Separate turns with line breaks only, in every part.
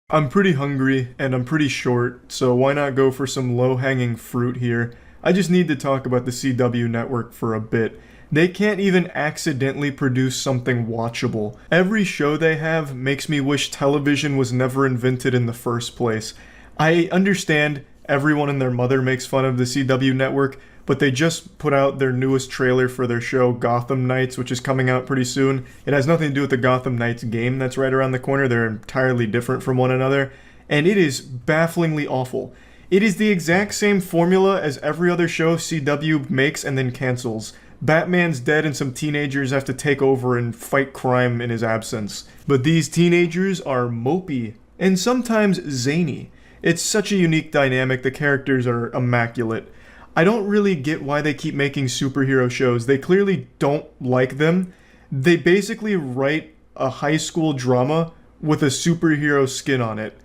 I'm pretty hungry and I'm pretty short, so why not go for some low-hanging fruit here? I just need to talk about the CW network for a bit. They can't even accidentally produce something watchable. Every show they have makes me wish television was never invented in the first place. I understand everyone and their mother makes fun of the CW network, but they just put out their newest trailer for their show Gotham Knights, which is coming out pretty soon. It has nothing to do with the Gotham Knights game that's right around the corner. They're entirely different from one another, and it is bafflingly awful. It is the exact same formula as every other show CW makes and then cancels. Batman's dead and some teenagers have to take over and fight crime in his absence. But these teenagers are mopey and sometimes zany. It's such a unique dynamic, the characters are immaculate. I don't really get why they keep making superhero shows. They clearly don't like them. They basically write a high school drama with a superhero skin on it.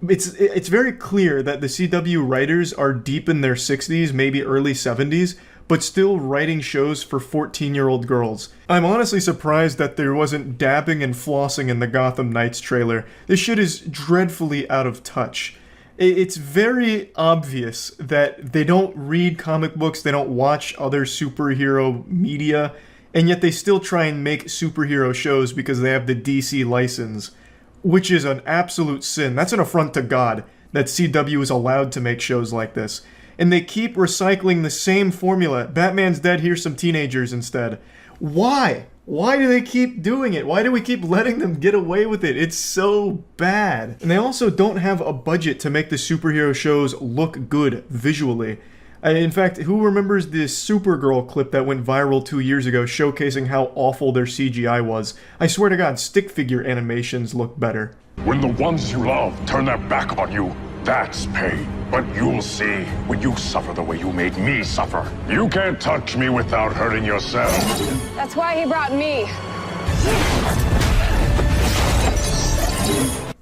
It's very clear that the CW writers are deep in their 60s, maybe early 70s, but still writing shows for 14-year-old girls. I'm honestly surprised that there wasn't dabbing and flossing in the Gotham Knights trailer. This shit is dreadfully out of touch. It's very obvious that they don't read comic books, they don't watch other superhero media, and yet they still try and make superhero shows because they have the DC license, which is an absolute sin. That's an affront to God that CW is allowed to make shows like this. And they keep recycling the same formula. Batman's dead, here's some teenagers instead. Why? Why do they keep doing it? Why do we keep letting them get away with it? It's so bad. And they also don't have a budget to make the superhero shows look good visually. In fact, who remembers this Supergirl clip that went viral 2 years ago showcasing how awful their CGI was? I swear to God, stick figure animations look better.
When the ones you love turn their back on you, that's pain. But you'll see when you suffer the way you made me suffer. You can't touch me without hurting yourself.
That's why he brought me.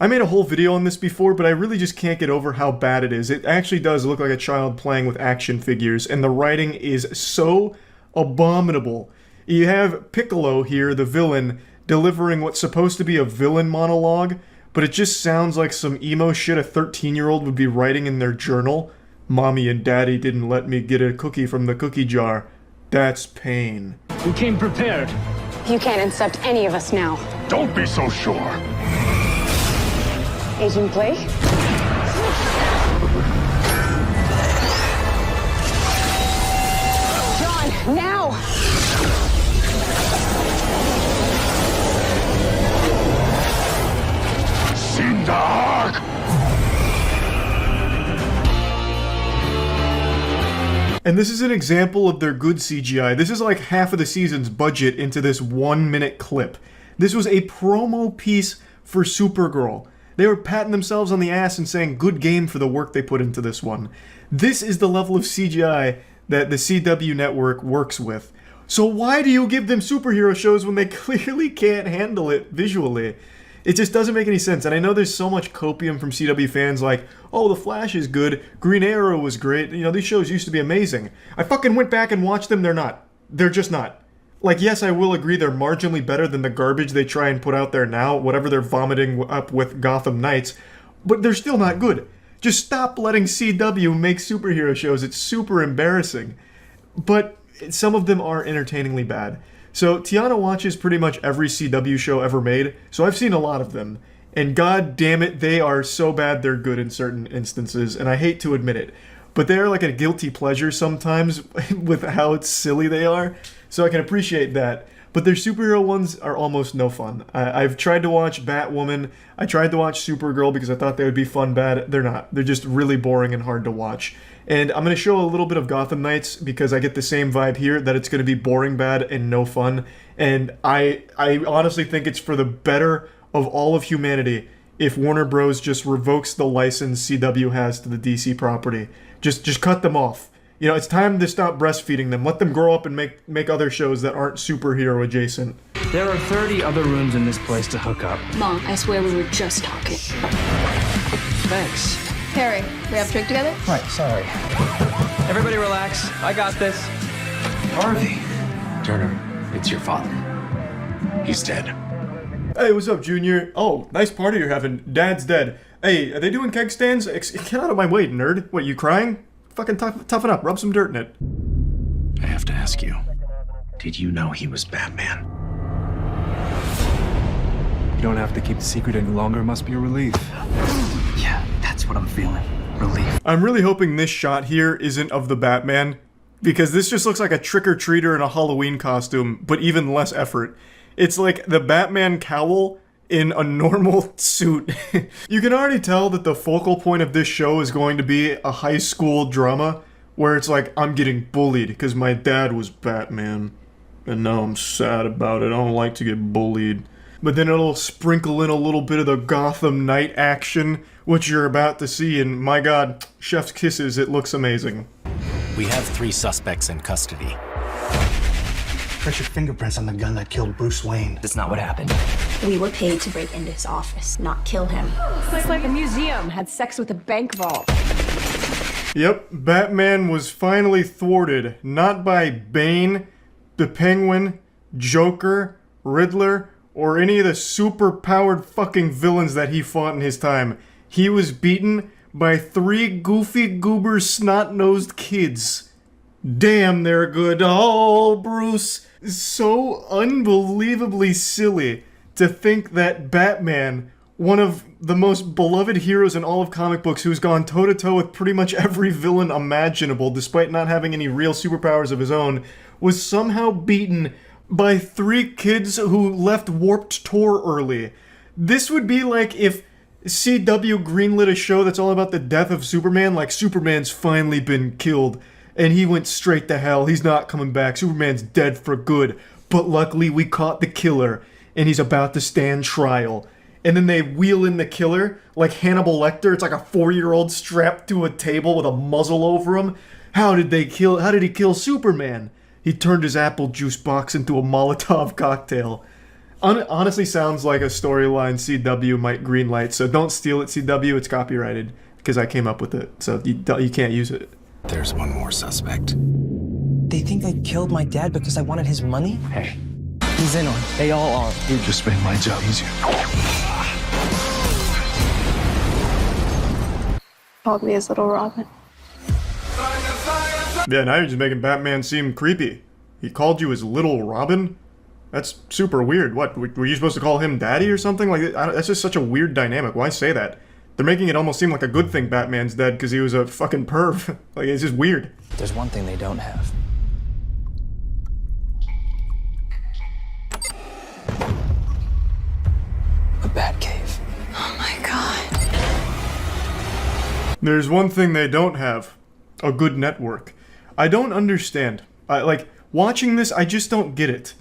I made a whole video on this before, but I really just can't get over how bad it is. It actually does look like a child playing with action figures, and the writing is so abominable. You have Piccolo here, the villain, delivering what's supposed to be a villain monologue, but it just sounds like some emo shit a 13-year-old would be writing in their journal. Mommy and Daddy didn't let me get a cookie from the cookie jar. That's pain.
We came prepared.
You can't incept any of us now.
Don't be so sure.
Agent Blake? John, now!
Seen the Ark!
And this is an example of their good CGI. This is like half of the season's budget into this 1-minute clip. This was a promo piece for Supergirl. They were patting themselves on the ass and saying good game for the work they put into this one. This is the level of CGI that the CW network works with. So why do you give them superhero shows when they clearly can't handle it visually? It just doesn't make any sense, and I know there's so much copium from CW fans like, oh, The Flash is good, Green Arrow was great, you know, these shows used to be amazing. I fucking went back and watched them, they're not. They're just not. Like, yes, I will agree they're marginally better than the garbage they try and put out there now, whatever they're vomiting up with Gotham Knights, but they're still not good. Just stop letting CW make superhero shows, it's super embarrassing. But some of them are entertainingly bad. So Tiana watches pretty much every CW show ever made, so I've seen a lot of them. And god damn it, they are so bad they're good in certain instances, and I hate to admit it. But they are like a guilty pleasure sometimes with how silly they are, so I can appreciate that. But their superhero ones are almost no fun. I've tried to watch Batwoman, I tried to watch Supergirl because I thought they would be fun bad. They're not. They're just really boring and hard to watch. And I'm going to show a little bit of Gotham Knights because I get the same vibe here, that it's going to be boring bad and no fun. And I honestly think it's for the better of all of humanity if Warner Bros. Just revokes the license CW has to the DC property. Just cut them off. You know, it's time to stop breastfeeding them. Let them grow up and make other shows that aren't superhero adjacent.
There are 30 other rooms in this place to hook up.
Mom, I swear we were just talking.
Thanks.
Harry, we have to drink together?
Right, sorry. Everybody relax. I got this.
Harvey. Turner, it's your father. He's dead.
Hey, what's up, Junior? Oh, nice party you're having. Dad's dead. Hey, are they doing keg stands? Get out of my way, nerd. What, you crying? Fucking toughen up. Rub some dirt in it.
I have to ask you, did you know he was Batman?
You don't have to keep the secret any longer. It must be a relief.
Yeah, that's what I'm feeling. Relief.
I'm really hoping this shot here isn't of the Batman, because this just looks like a trick-or-treater in a Halloween costume, but even less effort. It's like the Batman cowl in a normal suit. You can already tell that the focal point of this show is going to be a high school drama, where it's like, I'm getting bullied because my dad was Batman, and now I'm sad about it. I don't like to get bullied. But then it'll sprinkle in a little bit of the Gotham Knight action, which you're about to see, and my god, chef's kisses, it looks amazing.
We have 3 suspects in custody.
Fresh your fingerprints on the gun that killed Bruce Wayne.
That's not what happened.
We were paid to break into his office, not kill him.
Looks like a museum had sex with a bank vault.
Yep, Batman was finally thwarted, not by Bane, the Penguin, Joker, Riddler, or any of the super-powered fucking villains that he fought in his time. He was beaten by 3 goofy goober snot-nosed kids. Damn, they're good. Oh, Bruce. So unbelievably silly to think that Batman, one of the most beloved heroes in all of comic books, who's gone toe-to-toe with pretty much every villain imaginable despite not having any real superpowers of his own, was somehow beaten by 3 kids who left Warped Tour early. This would be like if CW greenlit a show that's all about the death of Superman, like Superman's finally been killed, and he went straight to hell, he's not coming back, Superman's dead for good, but luckily we caught the killer, and he's about to stand trial. And then they wheel in the killer, like Hannibal Lecter, it's like a 4-year-old strapped to a table with a muzzle over him. How did he kill Superman? He turned his apple juice box into a Molotov cocktail. Honestly sounds like a storyline CW might greenlight, so don't steal it, CW, it's copyrighted, because I came up with it, so you can't use it.
There's one more suspect.
They think I killed my dad because I wanted his money?
Hey,
He's in on it. They all are.
You just made my job easier.
Called me his little Robin.
Yeah, now you're just making Batman seem creepy. He called you his little Robin? That's super weird. What, were you supposed to call him daddy or something? Like, that's just such a weird dynamic. Why say that? They're making it almost seem like a good thing Batman's dead because he was a fucking perv. Like, it's just weird.
There's one thing they don't have. A Batcave.
Oh my god.
There's one thing they don't have. A good network. I don't understand. Like, watching this, I just don't get it.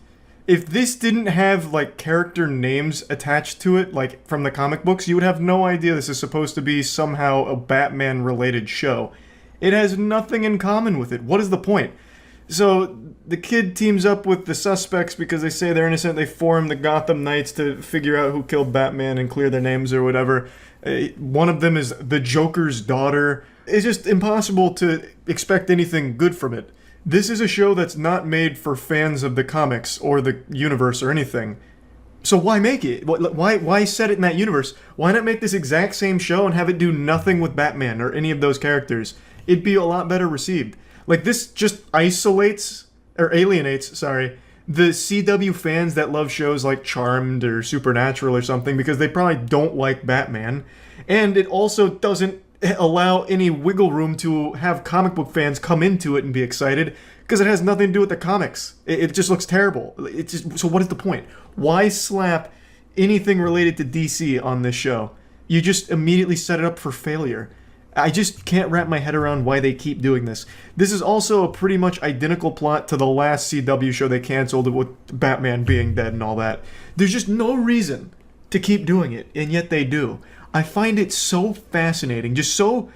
If this didn't have, like, character names attached to it, like, from the comic books, you would have no idea this is supposed to be somehow a Batman-related show. It has nothing in common with it. What is the point? So, the kid teams up with the suspects because they say they're innocent. They form the Gotham Knights to figure out who killed Batman and clear their names or whatever. One of them is the Joker's daughter. It's just impossible to expect anything good from it. This is a show that's not made for fans of the comics or the universe or anything. So why make it? Why set it in that universe? Why not make this exact same show and have it do nothing with Batman or any of those characters? It'd be a lot better received. Like, this just alienates the CW fans that love shows like Charmed or Supernatural or something because they probably don't like Batman. And it also doesn't allow any wiggle room to have comic book fans come into it and be excited because it has nothing to do with the comics. It just looks terrible. So what is the point? Why slap anything related to DC on this show? You just immediately set it up for failure. I just can't wrap my head around why they keep doing this. This is also a pretty much identical plot to the last CW show they canceled with Batman being dead and all that. There's just no reason to keep doing it, and yet they do. I find it so fascinating, just so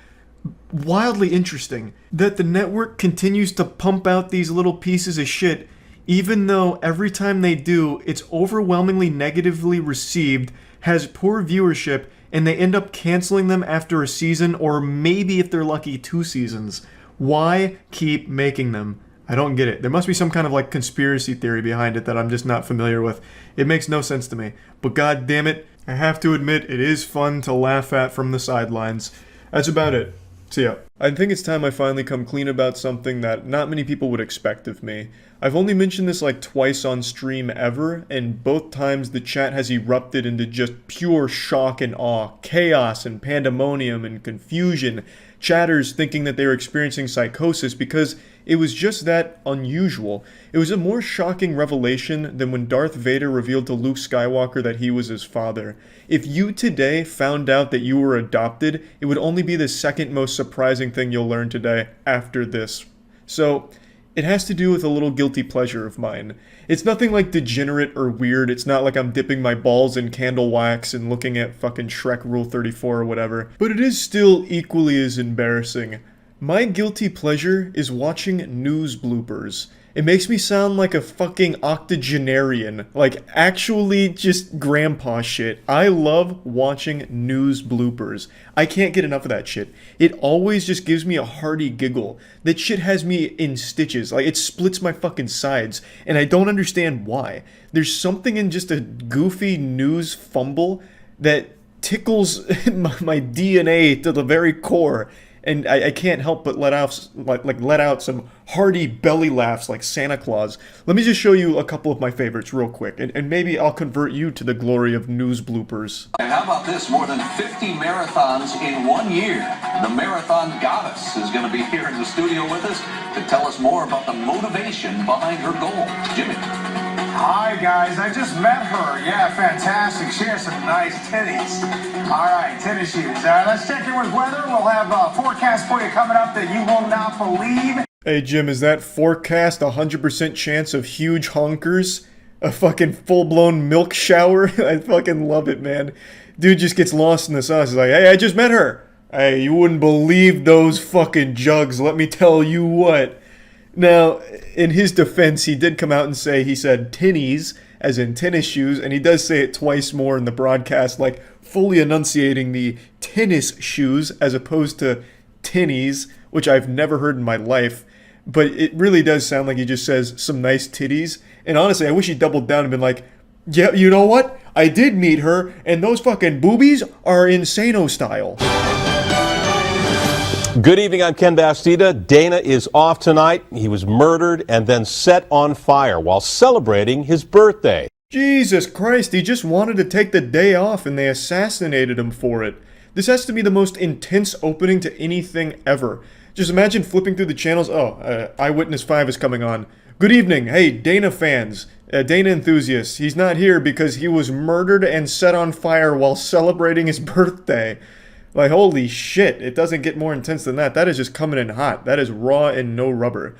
wildly interesting, that the network continues to pump out these little pieces of shit, even though every time they do, it's overwhelmingly negatively received, has poor viewership, and they end up canceling them after a season, or maybe if they're lucky, 2 seasons. Why keep making them? I don't get it. There must be some kind of like conspiracy theory behind it that I'm just not familiar with. It makes no sense to me. But god damn it, I have to admit, it is fun to laugh at from the sidelines. That's about it. See ya. I think it's time I finally come clean about something that not many people would expect of me. I've only mentioned this like twice on stream ever, and both times the chat has erupted into just pure shock and awe, chaos and pandemonium and confusion, chatters thinking that they were experiencing psychosis because it was just that unusual. It was a more shocking revelation than when Darth Vader revealed to Luke Skywalker that he was his father. If you today found out that you were adopted, it would only be the second most surprising thing you'll learn today after this. So, it has to do with a little guilty pleasure of mine. It's nothing like degenerate or weird. It's not like I'm dipping my balls in candle wax and looking at fucking Shrek Rule 34 or whatever. But it is still equally as embarrassing. My guilty pleasure is watching news bloopers. It makes me sound like a fucking octogenarian. Like, actually just grandpa shit. I love watching news bloopers. I can't get enough of that shit. It always just gives me a hearty giggle. That shit has me in stitches. Like, it splits my fucking sides. And I don't understand why. There's something in just a goofy news fumble that tickles my DNA to the very core. And I can't help but let out some hearty belly laughs like Santa Claus. Let me just show you a couple of my favorites real quick, and maybe I'll convert you to the glory of news bloopers.
And how about this? More than 50 marathons in 1 year. The marathon goddess is going to be here in the studio with us to tell us more about the motivation behind her goal. Jimmy.
Hi, guys. I just met her. Yeah, fantastic. She has some nice titties. All right, tennis shoes. Let's check in with weather. We'll have a forecast for you coming up that you will not believe.
Hey, Jim, is that forecast 100% chance of huge honkers? A fucking full-blown milk shower? I fucking love it, man. Dude just gets lost in the sauce. He's like, hey, I just met her. Hey, you wouldn't believe those fucking jugs, let me tell you what. Now, in his defense, he did come out and say he said tinnies, as in tennis shoes, and he does say it twice more in the broadcast, like fully enunciating the tennis shoes as opposed to tinnies, which I've never heard in my life. But it really does sound like he just says some nice titties. And honestly, I wish he doubled down and been like, yeah, you know what? I did meet her, and those fucking boobies are insano style.
Good evening, I'm Ken Bastida. Dana is off tonight. He was murdered and then set on fire while celebrating his birthday.
Jesus Christ, he just wanted to take the day off and they assassinated him for it. This has to be the most intense opening to anything ever. Just imagine flipping through the channels. Oh, Eyewitness 5 is coming on. Good evening. Hey, Dana fans. Dana enthusiasts. He's not here because he was murdered and set on fire while celebrating his birthday. Like, holy shit, it doesn't get more intense than that. That is just coming in hot. That is raw and no rubber.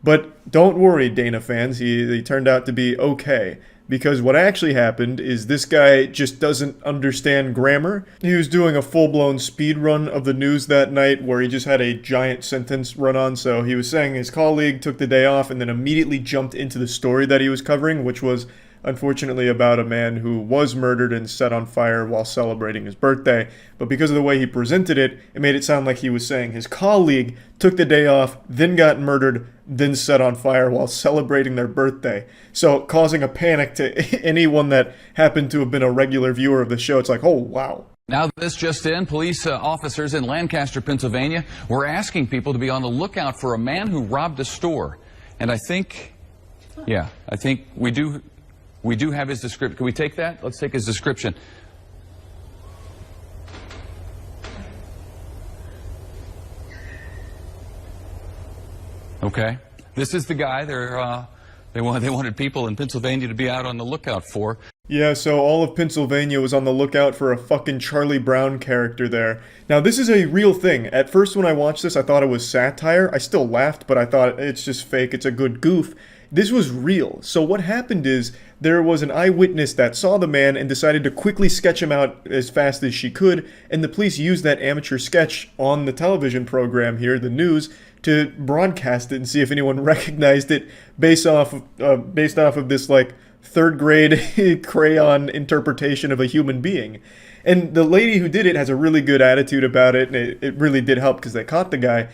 But don't worry, Dana fans, he turned out to be okay. Because what actually happened is this guy just doesn't understand grammar. He was doing a full-blown speed run of the news that night where he just had a giant sentence run on. So he was saying his colleague took the day off and then immediately jumped into the story that he was covering, which was unfortunately about a man who was murdered and set on fire while celebrating his birthday. But because of the way he presented it, it made it sound like he was saying his colleague took the day off, then got murdered, then set on fire while celebrating their birthday. So causing a panic to anyone that happened to have been a regular viewer of the show. It's like, oh, wow.
Now, this just in, police officers in Lancaster, Pennsylvania, were asking people to be on the lookout for a man who robbed a store. And I think we do have his description. Can we take that? Let's take his description. Okay. This is the guy they wanted people in Pennsylvania to be out on the lookout for.
Yeah, so all of Pennsylvania was on the lookout for a fucking Charlie Brown character there. Now, this is a real thing. At first when I watched this, I thought it was satire. I still laughed, but I thought it's just fake. It's a good goof. This was real. So what happened is there was an eyewitness that saw the man and decided to quickly sketch him out as fast as she could, and the police used that amateur sketch on the television program here, the news, to broadcast it and see if anyone recognized it based off of this like third grade crayon interpretation of a human being. And the lady who did it has a really good attitude about it, and it really did help because they caught the guy.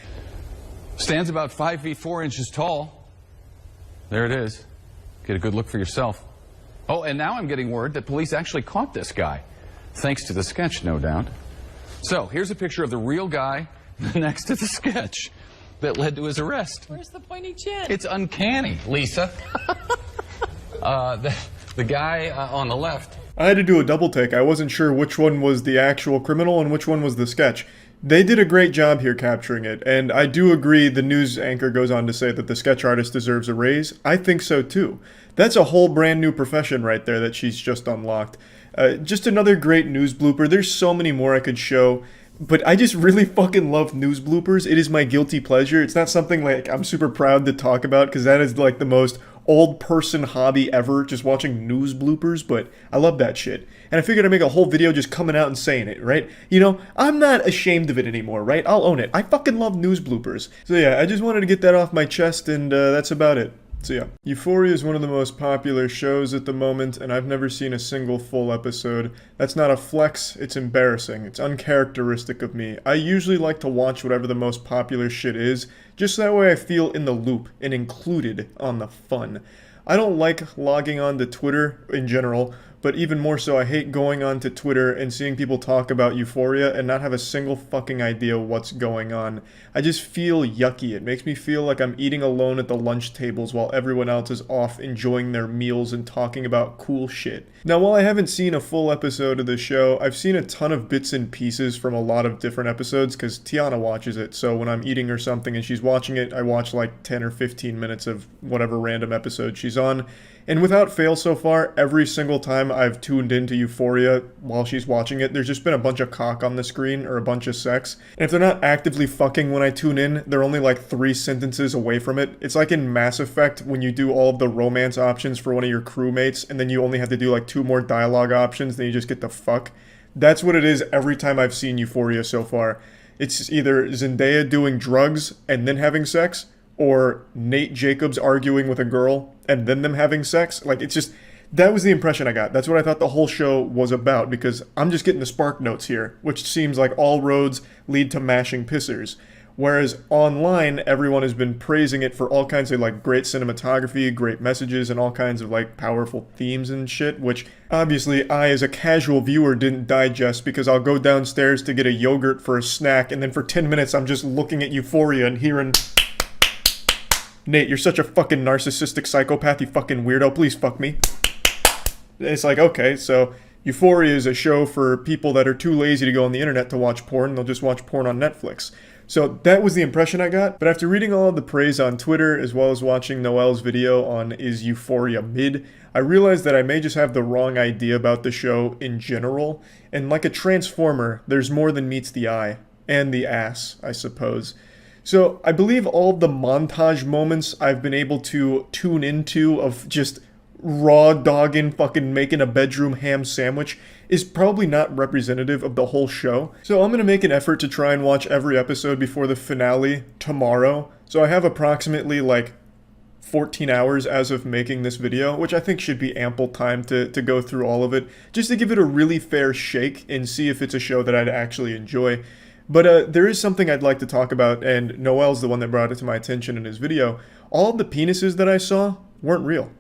Stands about 5 feet 4 inches tall. There it is. Get a good look for yourself. Oh, and now I'm getting word that police actually caught this guy. Thanks to the sketch, no doubt. So, here's a picture of the real guy next to the sketch that led to his arrest.
Where's the pointy chin?
It's uncanny, Lisa. The guy on the left.
I had to do a double take. I wasn't sure which one was the actual criminal and which one was the sketch. They did a great job here capturing it, and I do agree the news anchor goes on to say that the sketch artist deserves a raise. I think so too. That's a whole brand new profession right there that she's just unlocked. Just another great news blooper. There's so many more I could show, but I just really fucking love news bloopers. It is my guilty pleasure. It's not something like I'm super proud to talk about because that is like the most old person hobby ever, just watching news bloopers, but I love that shit. And I figured I'd make a whole video just coming out and saying it, right? You know, I'm not ashamed of it anymore, right? I'll own it. I fucking love news bloopers. So yeah, I just wanted to get that off my chest, and that's about it. So yeah, Euphoria is one of the most popular shows at the moment, and I've never seen a single full episode. That's not a flex, it's embarrassing. It's uncharacteristic of me. I usually like to watch whatever the most popular shit is, just that way I feel in the loop and included on the fun. I don't like logging on to Twitter in general, but even more so I hate going on to Twitter and seeing people talk about Euphoria and not have a single fucking idea what's going on. I just feel yucky. It makes me feel like I'm eating alone at the lunch tables while everyone else is off enjoying their meals and talking about cool shit. Now, while I haven't seen a full episode of the show, I've seen a ton of bits and pieces from a lot of different episodes because Tiana watches it, so when I'm eating or something and she's watching it, I watch like 10 or 15 minutes of whatever random episode she's on. And without fail so far, every single time I've tuned into Euphoria while she's watching it, there's just been a bunch of cock on the screen or a bunch of sex. And if they're not actively fucking when I tune in, they're only like 3 sentences away from it. It's like in Mass Effect when you do all of the romance options for one of your crewmates and then you only have to do like 2 more dialogue options, then you just get the fuck. That's what it is every time I've seen Euphoria so far. It's either Zendaya doing drugs and then having sex, or Nate Jacobs arguing with a girl and then them having sex. Like, it's just, that was the impression I got. That's what I thought the whole show was about, because I'm just getting the spark notes here, which seems like all roads lead to mashing pissers. Whereas online, everyone has been praising it for all kinds of like great cinematography, great messages, and all kinds of like powerful themes and shit, which obviously I as a casual viewer didn't digest because I'll go downstairs to get a yogurt for a snack and then for 10 minutes I'm just looking at Euphoria and hearing, Nate, you're such a fucking narcissistic psychopath, you fucking weirdo, please fuck me. It's like, okay, so Euphoria is a show for people that are too lazy to go on the internet to watch porn, they'll just watch porn on Netflix. So that was the impression I got, but after reading all of the praise on Twitter, as well as watching Noelle's video on Is Euphoria Mid, I realized that I may just have the wrong idea about the show in general, and like a transformer, there's more than meets the eye, and the ass, I suppose. So I believe all of the montage moments I've been able to tune into of just raw dogging fucking making a bedroom ham sandwich is probably not representative of the whole show. So I'm going to make an effort to try and watch every episode before the finale tomorrow. So I have approximately like 14 hours as of making this video, which I think should be ample time to go through all of it, just to give it a really fair shake and see if it's a show that I'd actually enjoy. But there is something I'd like to talk about, and Noelle's the one that brought it to my attention in his video. All of the penises that I saw weren't real.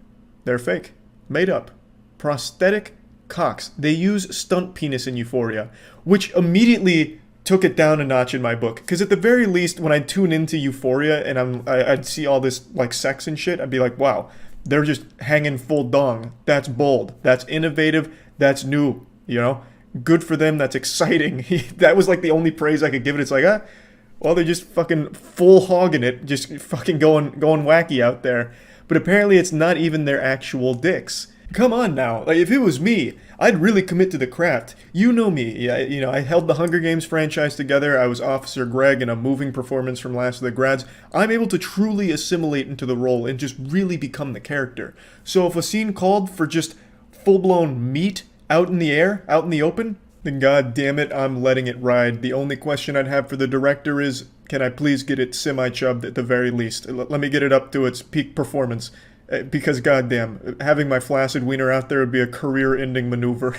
They're fake. Made up. Prosthetic cocks. They use stunt penis in Euphoria, which immediately took it down a notch in my book. Because at the very least, when I tune into Euphoria and I'd see all this like sex and shit, I'd be like, wow, they're just hanging full dong. That's bold. That's innovative. That's new, you know? Good for them, that's exciting. That was like the only praise I could give it. It's like, well, they're just fucking full hogging it, just fucking going wacky out there. But apparently it's not even their actual dicks. Come on now, like if it was me, I'd really commit to the craft. You know me, yeah, you know, I held the Hunger Games franchise together, I was Officer Greg in a moving performance from Last of the Grads. I'm able to truly assimilate into the role and just really become the character. So if a scene called for just full-blown meat out in the air, out in the open, then god damn it, I'm letting it ride. The only question I'd have for the director is, can I please get it semi-chubbed at the very least? Let me get it up to its peak performance. Because goddamn, having my flaccid wiener out there would be a career-ending maneuver.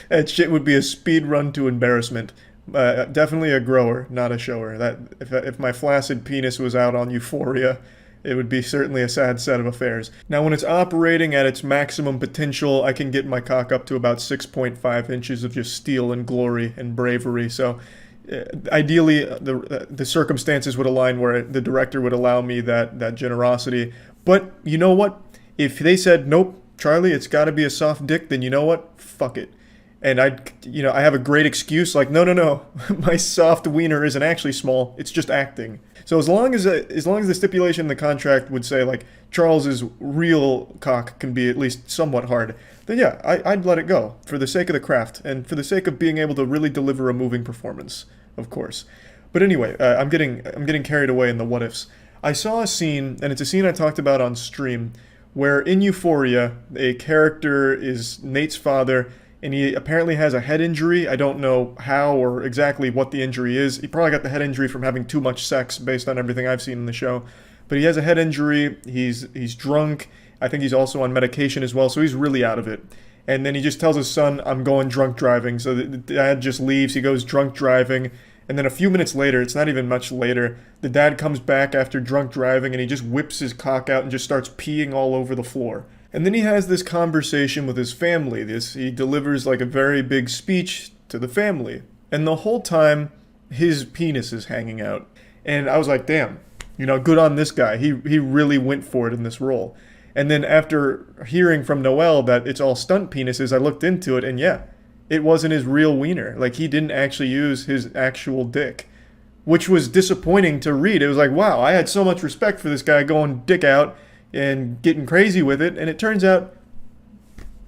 That shit would be a speed run to embarrassment. Definitely a grower, not a shower. That if my flaccid penis was out on Euphoria, It would be certainly a sad set of affairs. Now, when it's operating at its maximum potential, I can get my cock up to about 6.5 inches of just steel and glory and bravery. So, ideally, the circumstances would align where the director would allow me that generosity. But you know what? If they said, nope, Charlie, it's got to be a soft dick, then you know what? Fuck it. And I have a great excuse, like, no, my soft wiener isn't actually small, it's just acting. So as long as the stipulation in the contract would say, like, Charles's real cock can be at least somewhat hard, then yeah, I'd let it go, for the sake of the craft, and for the sake of being able to really deliver a moving performance, of course. But anyway, I'm getting carried away in the what-ifs. I saw a scene, and it's a scene I talked about on stream, where in Euphoria, a character is Nate's father, and he apparently has a head injury. I don't know how or exactly what the injury is. He probably got the head injury from having too much sex, based on everything I've seen in the show. But he has a head injury, he's drunk, I think he's also on medication as well, so he's really out of it. And then he just tells his son, I'm going drunk driving, so the dad just leaves, he goes drunk driving, and then a few minutes later, it's not even much later, the dad comes back after drunk driving and he just whips his cock out and just starts peeing all over the floor. And then he has this conversation with his family. He delivers like a very big speech to the family. And the whole time, his penis is hanging out. And I was like, damn, good on this guy. He really went for it in this role. And then after hearing from Noel that it's all stunt penises, I looked into it, and yeah, it wasn't his real wiener. Like, he didn't actually use his actual dick. Which was disappointing to read. It was like, wow, I had so much respect for this guy going dick out and getting crazy with it, and it turns out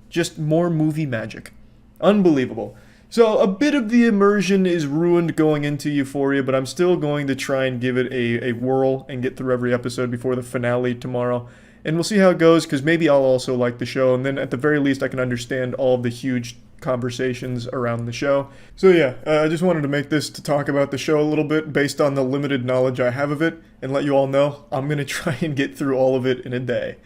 just more movie magic. Unbelievable. So a bit of the immersion is ruined going into Euphoria, but I'm still going to try and give it a whirl and get through every episode before the finale tomorrow. And we'll see how it goes, because maybe I'll also like the show, and then at the very least I can understand all of the huge conversations around the show. So yeah, I just wanted to make this to talk about the show a little bit based on the limited knowledge I have of it, and let you all know I'm going to try and get through all of it in a day.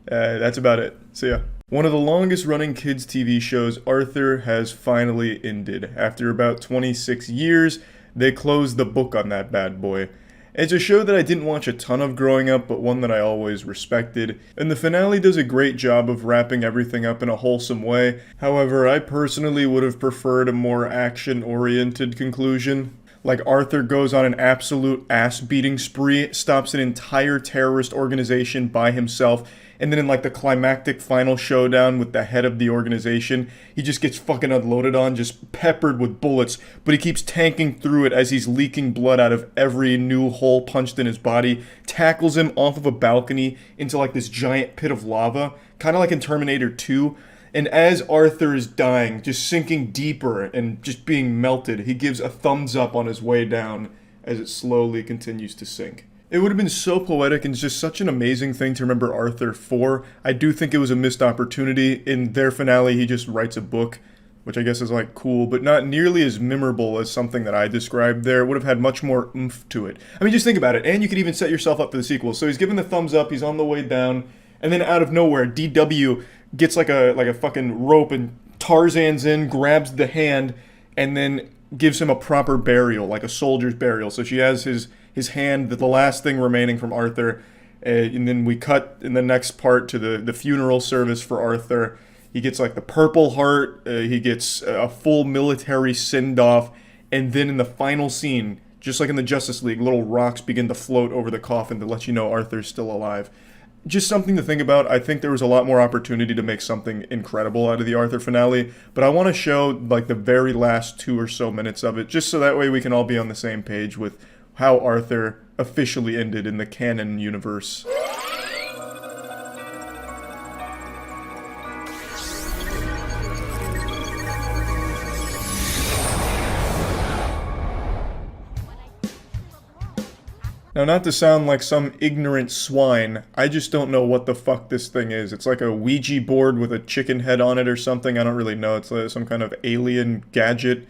That's about it. See ya. One of the longest running kids TV shows, Arthur, has finally ended. After about 26 years, they closed the book on that bad boy. It's a show that I didn't watch a ton of growing up, but one that I always respected, and the finale does a great job of wrapping everything up in a wholesome way. However, I personally would have preferred a more action-oriented conclusion. Like, Arthur goes on an absolute ass-beating spree, stops an entire terrorist organization by himself, and then in like the climactic final showdown with the head of the organization, he just gets fucking unloaded on, just peppered with bullets, but he keeps tanking through it as he's leaking blood out of every new hole punched in his body, tackles him off of a balcony into like this giant pit of lava, kind of like in Terminator 2, and as Arthur is dying, just sinking deeper and just being melted, he gives a thumbs up on his way down as it slowly continues to sink. It would have been so poetic and just such an amazing thing to remember Arthur for. I do think it was a missed opportunity. In their finale, he just writes a book, which I guess is like cool, but not nearly as memorable as something that I described there. It would have had much more oomph to it. I mean, just think about it, and you could even set yourself up for the sequel. So he's given the thumbs up, he's on the way down, and then out of nowhere, DW gets like a fucking rope and Tarzan's in, grabs the hand, and then gives him a proper burial, like a soldier's burial. So she has his hand, the last thing remaining from Arthur, and then we cut in the next part to the funeral service for Arthur. He gets like the Purple Heart, he gets a full military send-off, and then in the final scene, just like in the Justice League, little rocks begin to float over the coffin to let you know Arthur's still alive. Just something to think about. I think there was a lot more opportunity to make something incredible out of the Arthur finale, but I want to show like the very last 2 or so minutes of it, just so that way we can all be on the same page with how Arthur officially ended in the canon universe. Now, not to sound like some ignorant swine, I just don't know what the fuck this thing is. It's like a Ouija board with a chicken head on it or something. I don't really know. It's like some kind of alien gadget.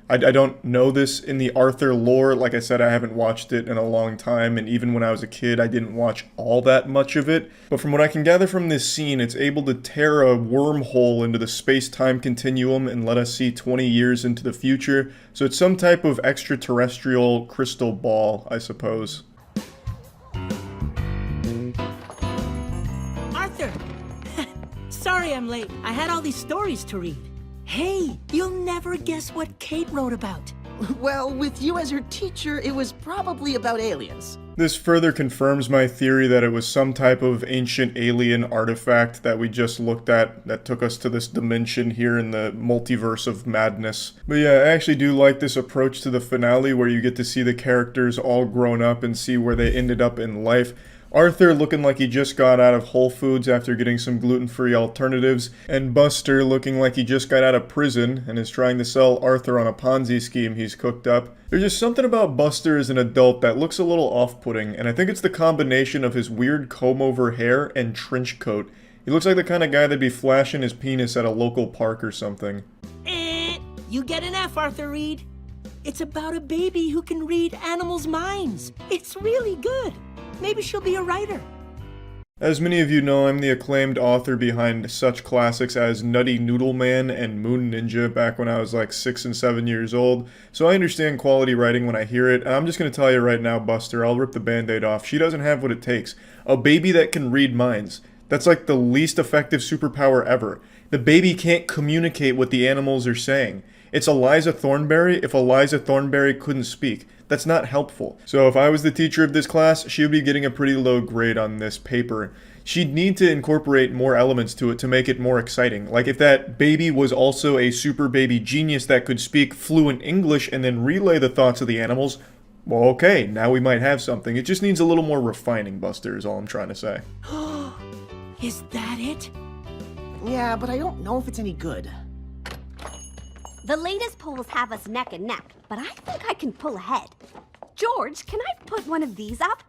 I don't know this in the Arthur lore. Like I said, I haven't watched it in a long time, and even when I was a kid, I didn't watch all that much of it. But from what I can gather from this scene, it's able to tear a wormhole into the space-time continuum and let us see 20 years into the future. So it's some type of extraterrestrial crystal ball, I suppose.
I'm late. I had all these stories to read. Hey, you'll never guess what Kate wrote about.
Well, with you as her teacher, it was probably about aliens.
This further confirms my theory that it was some type of ancient alien artifact that we just looked at that took us to this dimension here in the multiverse of madness. But yeah, I actually do like this approach to the finale where you get to see the characters all grown up and see where they ended up in life. Arthur looking like he just got out of Whole Foods after getting some gluten-free alternatives, and Buster looking like he just got out of prison and is trying to sell Arthur on a Ponzi scheme he's cooked up. There's just something about Buster as an adult that looks a little off-putting, and I think it's the combination of his weird comb-over hair and trench coat. He looks like the kind of guy that'd be flashing his penis at a local park or something.
You get an F, Arthur Reed. It's about a baby who can read animals' minds. It's really good. Maybe she'll be a writer.
As many of you know, I'm the acclaimed author behind such classics as Nutty Noodle Man and Moon Ninja back when I was like 6 and 7 years old, so I understand quality writing when I hear it, and I'm just going to tell you right now, Buster, I'll rip the band-aid off. She doesn't have what it takes. A baby that can read minds. That's like the least effective superpower ever. The baby can't communicate what the animals are saying. It's Eliza Thornberry if Eliza Thornberry couldn't speak. That's not helpful. So if I was the teacher of this class, she would be getting a pretty low grade on this paper. She'd need to incorporate more elements to it to make it more exciting. Like if that baby was also a super baby genius that could speak fluent English and then relay the thoughts of the animals, well, okay, now we might have something. It just needs a little more refining, Buster, is all I'm trying to say.
Is that it?
Yeah, but I don't know if it's any good.
The latest polls have us neck and neck, but I think I can pull ahead. George, can I put one of these up?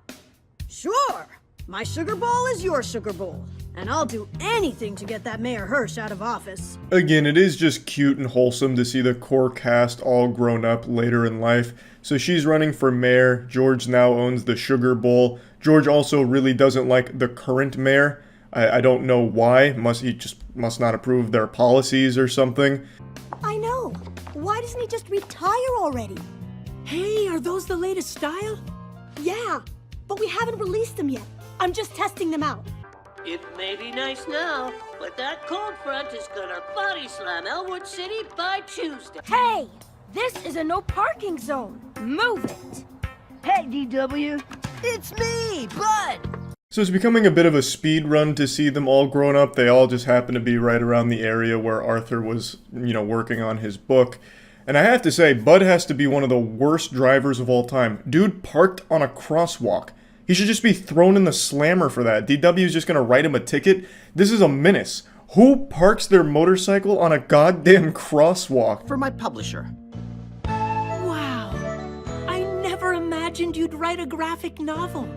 Sure! My sugar bowl is your sugar bowl, and I'll do anything to get that Mayor Hirsch out of office.
Again, it is just cute and wholesome to see the core cast all grown up later in life. So she's running for mayor. George now owns the sugar bowl. George also really doesn't like the current mayor. I don't know why. He just must not approve of their policies or something.
I know. Why doesn't he just retire already?
Hey, are those the latest style?
Yeah, but we haven't released them yet. I'm just testing them out.
It may be nice now, but that cold front is gonna body slam Elwood City by Tuesday.
Hey! This is a no parking zone. Move it!
Hey, DW. It's me, Bud!
So it's becoming a bit of a speed run to see them all grown up. They all just happen to be right around the area where Arthur was, working on his book. And I have to say, Bud has to be one of the worst drivers of all time. Dude parked on a crosswalk. He should just be thrown in the slammer for that. DW is just going to write him a ticket. This is a menace. Who parks their motorcycle on a goddamn crosswalk?
For my publisher.
Wow. I never imagined you'd write a graphic novel.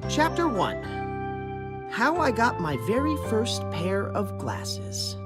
Chapter 1. How I got my very first pair of glasses.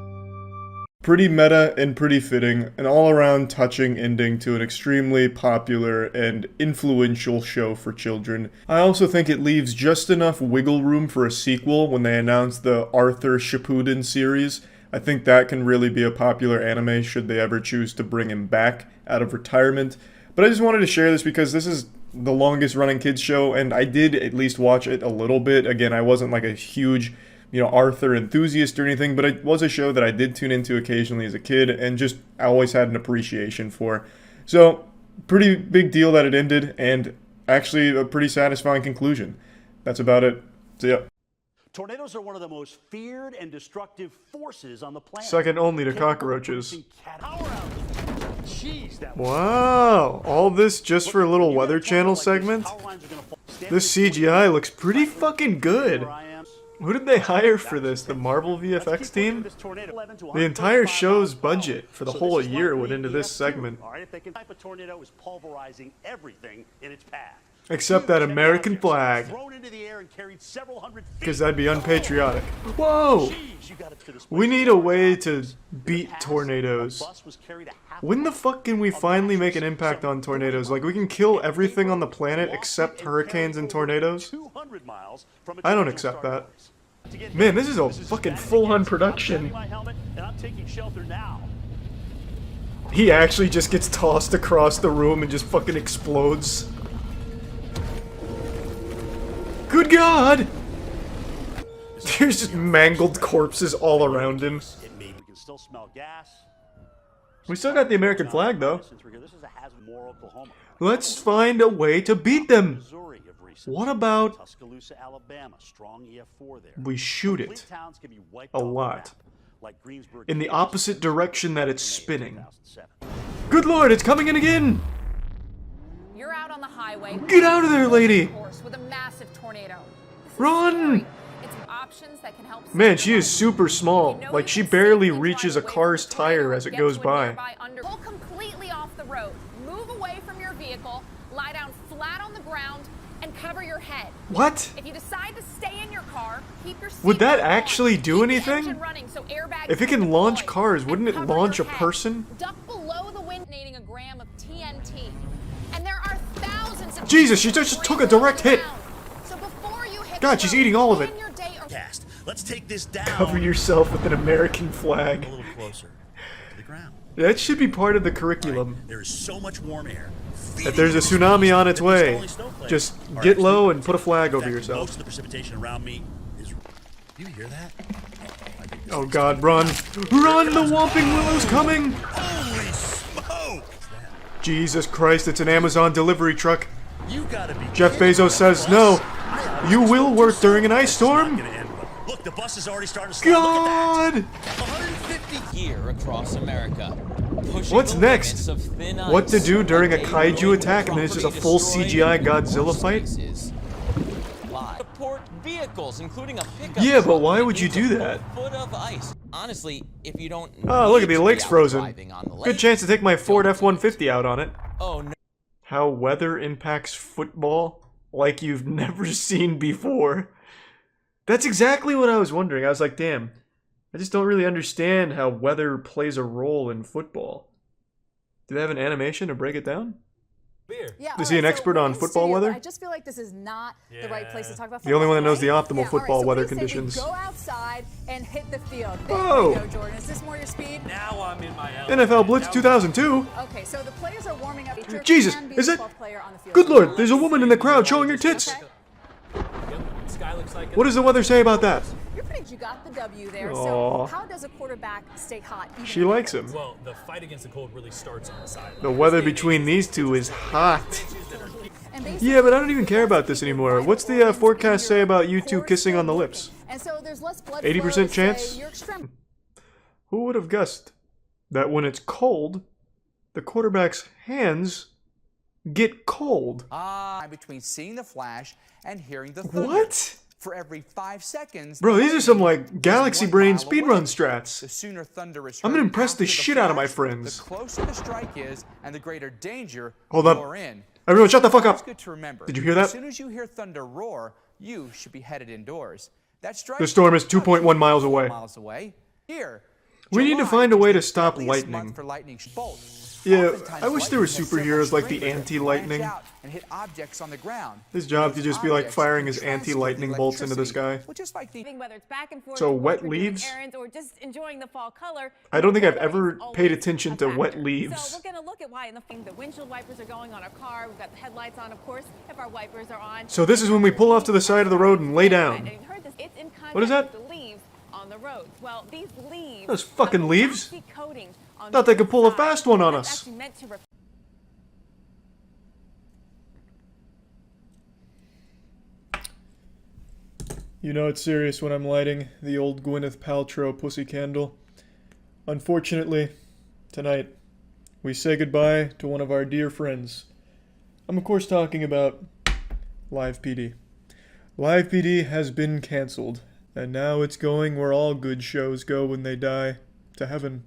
Pretty meta and pretty fitting, an all-around touching ending to an extremely popular and influential show for children. I also think it leaves just enough wiggle room for a sequel when they announce the Arthur Shippuden series. I think that can really be a popular anime should they ever choose to bring him back out of retirement. But I just wanted to share this because this is the longest running kids show, and I did at least watch it a little bit. Again, I wasn't like a huge, Arthur enthusiast or anything, but it was a show that I did tune into occasionally as a kid, and just I always had an appreciation for. So, pretty big deal that it ended, and actually a pretty satisfying conclusion. That's about it. See ya.
Tornadoes are one of the most feared and destructive forces on the planet.
Second only to cockroaches.
Jeez, that
Wow, all this just for a little Weather Channel segment? This CGI looks pretty fucking good. Who did they hire for this? The Marvel VFX team? The entire show's budget for the whole year went into this segment.
tornado is pulverizing everything in its path.
Except that American flag. Because that'd be unpatriotic. Whoa! We need a way to beat tornadoes. When the fuck can we finally make an impact on tornadoes? Like, we can kill everything on the planet except hurricanes and tornadoes? I don't accept that. Man, this is a fucking full-on production. He actually just gets tossed across the room and just fucking explodes. Good God! There's just mangled corpses all around him.
We can still smell gas.
We still got the American flag, though. Let's find a way to beat them. What about we shoot it a lot in the opposite direction that it's spinning? Good lord, it's coming in again!
You're out on the highway.
Get out of there, lady!
With a massive tornado.
Run!
It's options that can help.
Man, she is super small. Like, she barely reaches a car's tire as it goes by.
Pull completely off the road. Move away from your vehicle. Lie down flat on the ground and cover your head.
What?
If you decide to stay in your car, keep your seat
Would that
on.
actually do
Keep the
anything?
engine running so airbags
If it can launch cars, wouldn't it launch a person?
Duck below the wind, a gram of TNT. And there are thousands of
Jesus, she just took a direct hit.
So before you hit
God, she's eating all of it.
Let's take this down.
Cover yourself with an American flag.
A little closer to the ground.
That should be part of the curriculum.
There is so much warm air.
That there's a tsunami on its way. Just get low and put a flag over yourself.
Most of the precipitation around me is. Do you hear that?
Oh God, run! Run! The Whomping Willow's coming!
Holy smoke!
Jesus Christ, it's an Amazon delivery truck.
You gotta be
Jeff Bezos says no. You will work during an ice storm?
Look, the bus is already starting to slide.
God!
150 year across America.
What's next? What to do during a kaiju attack and then it's just a full CGI Godzilla fight?
Support vehicles, including a pickup.
Yeah, but why would you do that?
Foot of ice. Honestly, if you don't.
Oh, look at the lake's frozen. Good chance to take my Ford F-150 out on it.
Oh no.
How weather impacts football like you've never seen before. That's exactly what I was wondering. I was like, damn, I just don't really understand how weather plays a role in football. Do they have an animation to break it down?
Yeah,
Is he an expert on football weather?
I just feel like this is not the right place to talk about football.
The only one that knows the optimal
Yeah,
football
all right, so
weather
we say we
conditions.
Go outside and hit the field. There
Whoa.
you go, Jordan. Is this more your speed?
Now I'm in my
NFL Blitz 2002.
Okay, so the players are warming up. Each
Jesus,
can be
is
the
it?
12th player on the field.
Good lord, there's a woman in the crowd showing her tits. What does the weather say about that?
You're pretty. You got the W there.
Aw.
So how does a quarterback stay hot? Even
She
in the
likes
cold?
him.
Well, the fight against the cold really starts on the side.
The weather between these two is hot. Yeah, but I don't even care about this anymore. What's the forecast say about you two kissing on the lips?
And so there's less blood
80%
flow to,
chance?
say, your extremity.
Who would have guessed that when it's cold, the quarterback's hands get cold?
Between seeing the flash and hearing the thunder.
What?
For every 5 seconds.
Bro, these are some like Galaxy Brain speedrun strats.
The sooner thunder is
I'm gonna impress the shit out of my friends.
The closer the strike is, and the greater danger
Hold up.
you're in.
Everyone shut the fuck
It's
up.
good to remember.
Did you hear that?
As soon as you hear thunder roar, you should be headed indoors. That strike
The storm is 2.1 miles away.
miles away. Here.
We need to find a way to stop lightning.
For lightning bolt.
Yeah, I wish there were superheroes like the anti-lightning.
And hit objects on the ground.
His job could just be like firing his anti-lightning bolts into the sky.
Whether it's back and forth,
So
to work
wet
or doing
leaves?
errands, or just enjoying the fall color.
I don't think I've
weather is
ever
always
paid attention to
a
wet
factor.
leaves.
So we're gonna look at why in the windshield wipers are going on our car. We've got the headlights on, of course, if our wipers are on.
So this is when we pull off to the side of the road and lay down.
It's in contact
What is that?
with the leaves on the roads. Well, these leaves.
Those fucking leaves?
Plastic coating on
Thought they could pull a fast one on
that's
us.
actually meant to
You know it's serious when I'm lighting the old Gwyneth Paltrow pussy candle. Unfortunately, tonight, we say goodbye to one of our dear friends. I'm of course talking about Live PD. Live PD has been cancelled, and now it's going where all good shows go when they die, to heaven.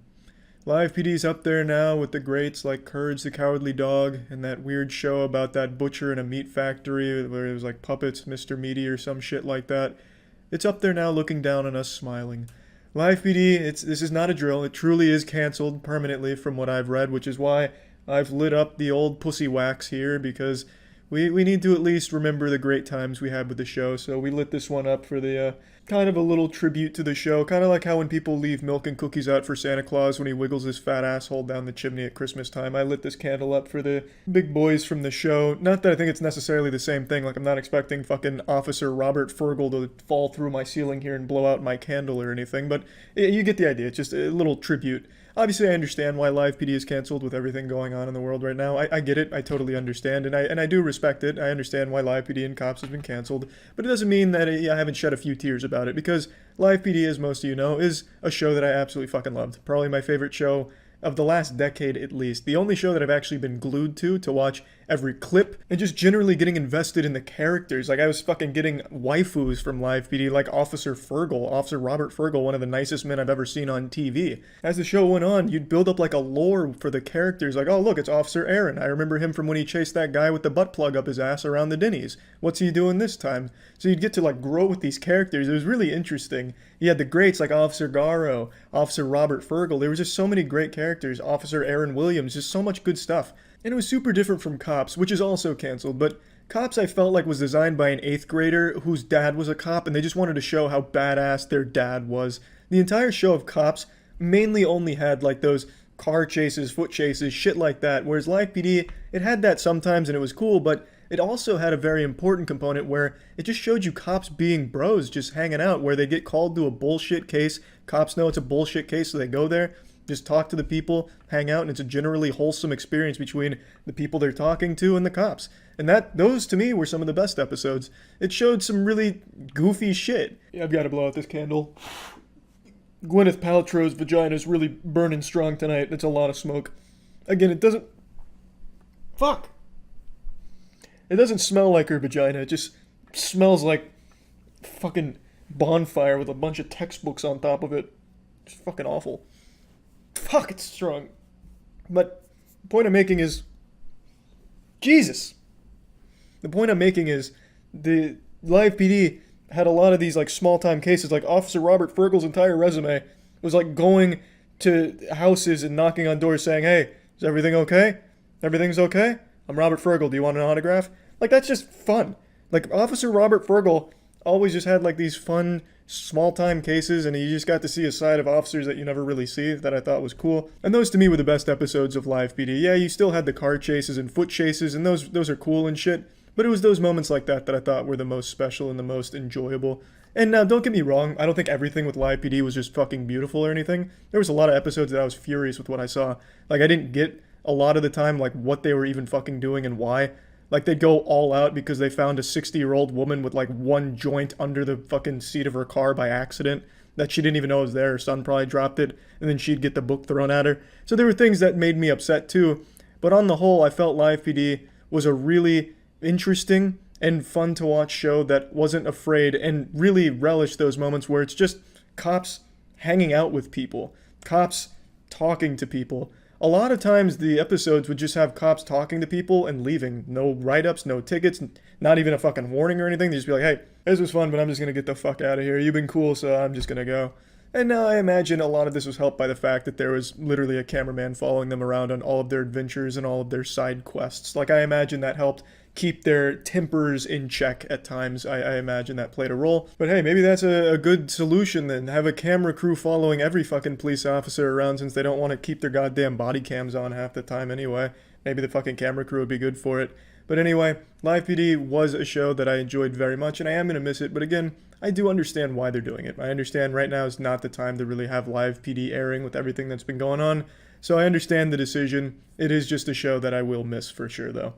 Live PD's up there now with the greats like Courage the Cowardly Dog and that weird show about that butcher in a meat factory where it was like puppets, Mr. Meaty or some shit like that. It's up there now looking down on us smiling. Live PD, this is not a drill. It truly is cancelled permanently from what I've read, which is why I've lit up the old pussy wax here, because we need to at least remember the great times we had with the show. So we lit this one up for the kind of a little tribute to the show, kind of like how when people leave milk and cookies out for Santa Claus when he wiggles his fat asshole down the chimney at Christmas time. I lit this candle up for the big boys from the show. Not that I think it's necessarily the same thing, like I'm not expecting fucking Officer Robert Fergal to fall through my ceiling here and blow out my candle or anything, but you get the idea. It's just a little tribute. Obviously, I understand why Live PD is canceled with everything going on in the world right now. I get it. I totally understand, and I do respect it. I understand why Live PD and Cops has been canceled, but it doesn't mean that I haven't shed a few tears about it, because Live PD, as most of you know, is a show that I absolutely fucking loved. Probably my favorite show of the last decade at least. The only show that I've actually been glued to watch every clip, and just generally getting invested in the characters. Like, I was fucking getting waifus from Live PD, like Officer Fergal, Officer Robert Fergal, one of the nicest men I've ever seen on TV. As the show went on, you'd build up like a lore for the characters, like, oh look, it's Officer Aaron. I remember him from when he chased that guy with the butt plug up his ass around the Denny's. What's he doing this time? So you'd get to like grow with these characters. It was really interesting. You had the greats like Officer Garrow, Officer Robert Fergal. There was just so many great characters. Officer Aaron Williams, just so much good stuff. And it was super different from Cops, which is also canceled, but Cops I felt like was designed by an 8th grader whose dad was a cop, and they just wanted to show how badass their dad was. The entire show of Cops mainly only had like those car chases, foot chases, shit like that, whereas Live PD, it had that sometimes and it was cool, but it also had a very important component where it just showed you cops being bros, just hanging out, where they get called to a bullshit case. Cops know it's a bullshit case, so they go there, just talk to the people, hang out, and it's a generally wholesome experience between the people they're talking to and the cops. And those to me were some of the best episodes. It showed some really goofy shit. Yeah, I've got to blow out this candle. Gwyneth Paltrow's vagina is really burning strong tonight. It's a lot of smoke. Again, it doesn't... Fuck! It doesn't smell like her vagina. It just smells like fucking bonfire with a bunch of textbooks on top of it. It's fucking awful. Fuck, it's strong. But the point I'm making is... Jesus! The point I'm making is the Live PD had a lot of these like small-time cases. Like Officer Robert Fergal's entire resume was like going to houses and knocking on doors saying, hey, is everything okay? Everything's okay? I'm Robert Fergal. Do you want an autograph? Like, that's just fun. Like, Officer Robert Fergal always just had like these fun small-time cases, and you just got to see a side of officers that you never really see that I thought was cool. And those to me were the best episodes of Live PD. Yeah, you still had the car chases and foot chases, and those are cool and shit, but it was those moments like that I thought were the most special and the most enjoyable. And now, don't get me wrong, I don't think everything with Live PD was just fucking beautiful or anything. There was a lot of episodes that I was furious with what I saw. Like, I didn't get a lot of the time like what they were even fucking doing and why. Like, they'd go all out because they found a 60-year-old woman with like one joint under the fucking seat of her car by accident that she didn't even know was there. Her son probably dropped it, and then she'd get the book thrown at her. So there were things that made me upset too. But on the whole, I felt Live PD was a really interesting and fun to watch show that wasn't afraid and really relished those moments where it's just cops hanging out with people, cops talking to people. A lot of times the episodes would just have cops talking to people and leaving. No write-ups, no tickets, not even a fucking warning or anything. They'd just be like, hey, this was fun, but I'm just going to get the fuck out of here. You've been cool, so I'm just going to go. And now I imagine a lot of this was helped by the fact that there was literally a cameraman following them around on all of their adventures and all of their side quests. Like, I imagine that helped keep their tempers in check at times. I imagine that played a role. But hey, maybe that's a good solution then. Have a camera crew following every fucking police officer around, since they don't want to keep their goddamn body cams on half the time anyway. Maybe the fucking camera crew would be good for it. But anyway, Live PD was a show that I enjoyed very much, and I am going to miss it. But again, I do understand why they're doing it. I understand right now is not the time to really have Live PD airing with everything that's been going on. So I understand the decision. It is just a show that I will miss for sure, though.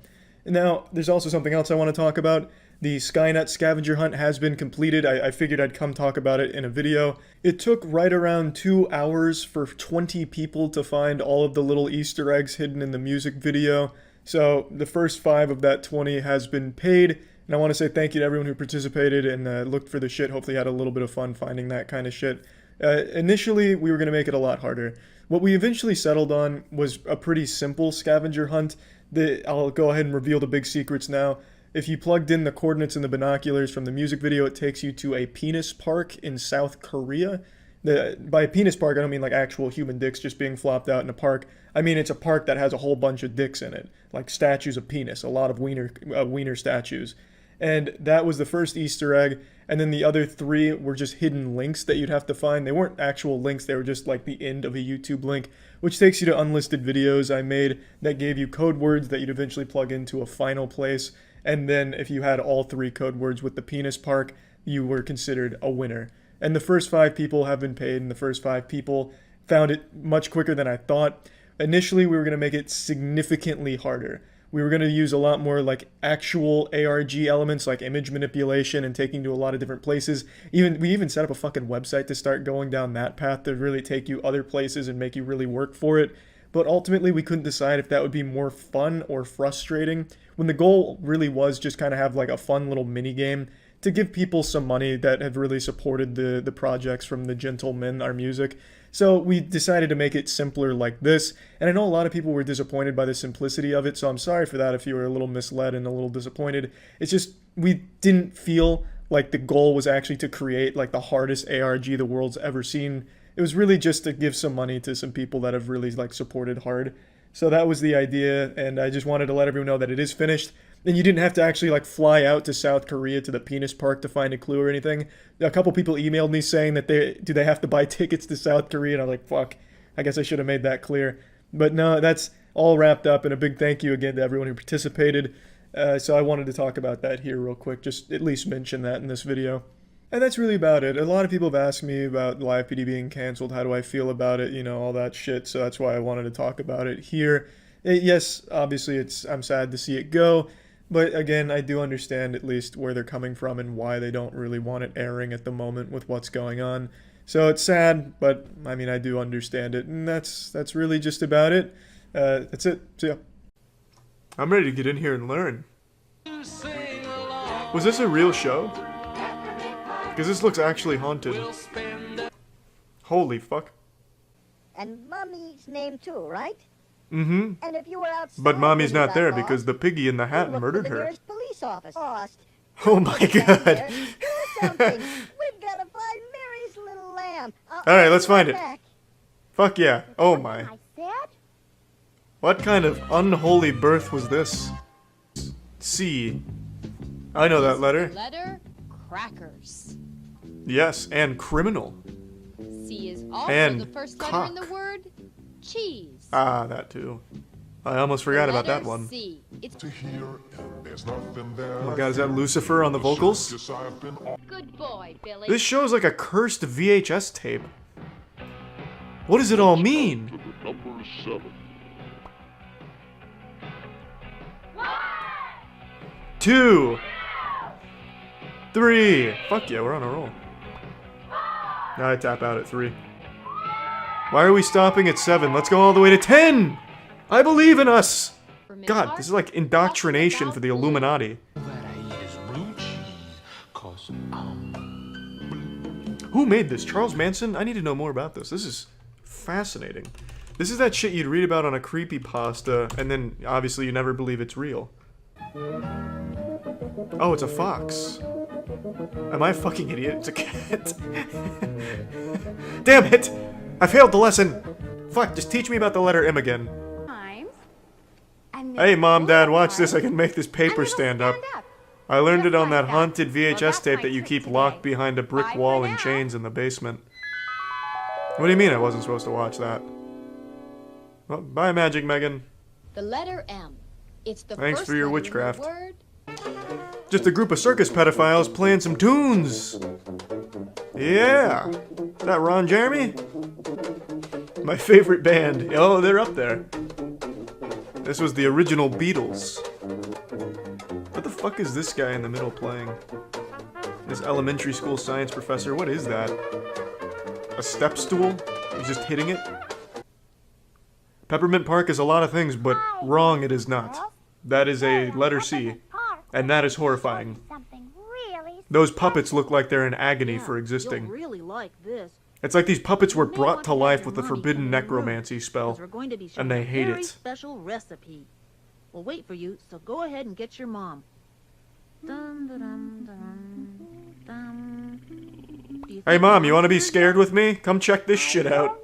Now, there's also something else I want to talk about. The Skynet scavenger hunt has been completed. I figured I'd come talk about it in a video. It took right around 2 hours for 20 people to find all of the little Easter eggs hidden in the music video. So the first 5 of that 20 has been paid. And I want to say thank you to everyone who participated and looked for the shit. Hopefully had a little bit of fun finding that kind of shit. Initially, we were going to make it a lot harder. What we eventually settled on was a pretty simple scavenger hunt. I'll go ahead and reveal the big secrets now. If you plugged in the coordinates in the binoculars from the music video, it takes you to a penis park in South Korea. By penis park, I don't mean like actual human dicks just being flopped out in a park. I mean it's a park that has a whole bunch of dicks in it, like statues of penis, a lot of wiener statues. And that was the first Easter egg, and then the other 3 were just hidden links that you'd have to find. They weren't actual links, they were just like the end of a YouTube link, which takes you to unlisted videos I made that gave you code words that you'd eventually plug into a final place. And then if you had all 3 code words with the penis park, you were considered a winner. And the first 5 people have been paid, and the first 5 people found it much quicker than I thought. Initially, we were going to make it significantly harder. We were going to use a lot more like actual ARG elements like image manipulation and taking to a lot of different places. We even set up a fucking website to start going down that path to really take you other places and make you really work for it. But ultimately, we couldn't decide if that would be more fun or frustrating, when the goal really was just kind of have like a fun little mini game to give people some money that have really supported the projects from the Gentlemen, our music. So we decided to make it simpler like this, and I know a lot of people were disappointed by the simplicity of it, so I'm sorry for that if you were a little misled and a little disappointed. It's just, we didn't feel like the goal was actually to create like the hardest ARG the world's ever seen. It was really just to give some money to some people that have really like supported hard. So that was the idea, and I just wanted to let everyone know that it is finished. And you didn't have to actually like fly out to South Korea to the penis park to find a clue or anything. A couple people emailed me saying that do they have to buy tickets to South Korea, and I was like, fuck, I guess I should have made that clear. But no, that's all wrapped up, and a big thank you again to everyone who participated. So I wanted to talk about that here real quick, just at least mention that in this video. And that's really about it. A lot of people have asked me about Live PD being canceled, how do I feel about it, you know, all that shit, so that's why I wanted to talk about it here. Yes, obviously I'm sad to see it go. But again, I do understand at least where they're coming from and why they don't really want it airing at the moment with what's going on. So it's sad, but I mean, I do understand it, and that's really just about it. That's it. See ya. I'm ready to get in here and learn. Was this a real show? Because this looks actually haunted. Holy fuck.
And Mommy's name too, right?
Mm-hmm.
And if you were outside
But Mommy's not there
lost,
because the piggy in the hat murdered
the
her.
nearest police office. Lost.
Oh my god.
Do something. We've got to find Mary's little lamb.
Alright, let's find it.
Back.
Fuck yeah. Oh my.
I said?
What kind of unholy birth was this? C. I know that letter.
Letter crackers.
Yes, and criminal.
C is also
and
the first
cock.
letter in the word cheese.
Ah, that too. I almost forgot about that one.
C. It's
Oh my god, is that Lucifer on the vocals?
Good boy, Billy.
This show is like a cursed VHS tape. What does it all mean?
Number 7.
2, 3. Fuck yeah, we're on a roll. Now I tap out at 3. Why are we stopping at 7? Let's go all the way to 10! I believe in us! God, this is like indoctrination for the Illuminati. Who made this? Charles Manson? I need to know more about this. This is fascinating. This is that shit you'd read about on a creepypasta, and then obviously you never believe it's real. Oh, it's a fox. Am I a fucking idiot? It's a cat. Damn it! I failed the lesson! Fuck, just teach me about the letter M again. Hey, Mom, Dad, watch this. I can make this paper stand up. I learned it on that haunted VHS tape that you keep locked behind a brick wall and chains in the basement. What do you mean I wasn't supposed to watch that? Well, bye, Magic Megan.
The letter M. It's the
Thanks
first
for your
letter in the
witchcraft.
word.
Just a group of circus pedophiles playing some tunes. Yeah. Is that Ron Jeremy? My favorite band. Oh, they're up there. This was the original Beatles. What the fuck is this guy in the middle playing? This elementary school science professor, what is that? A step stool? He's just hitting it? Peppermint Park is a lot of things, but wrong it is not. That is a letter C, and that is horrifying. Those puppets look like they're in agony for existing.
You'll really like this.
It's like these puppets were brought to life with the forbidden necromancy spell, and they hate
very
it.
special recipe. We'll wait for you, so go ahead and get your mom. Dun, dun, dun, dun, dun. Do
Hey Mom, you wanna be scared with me? Come check this shit out.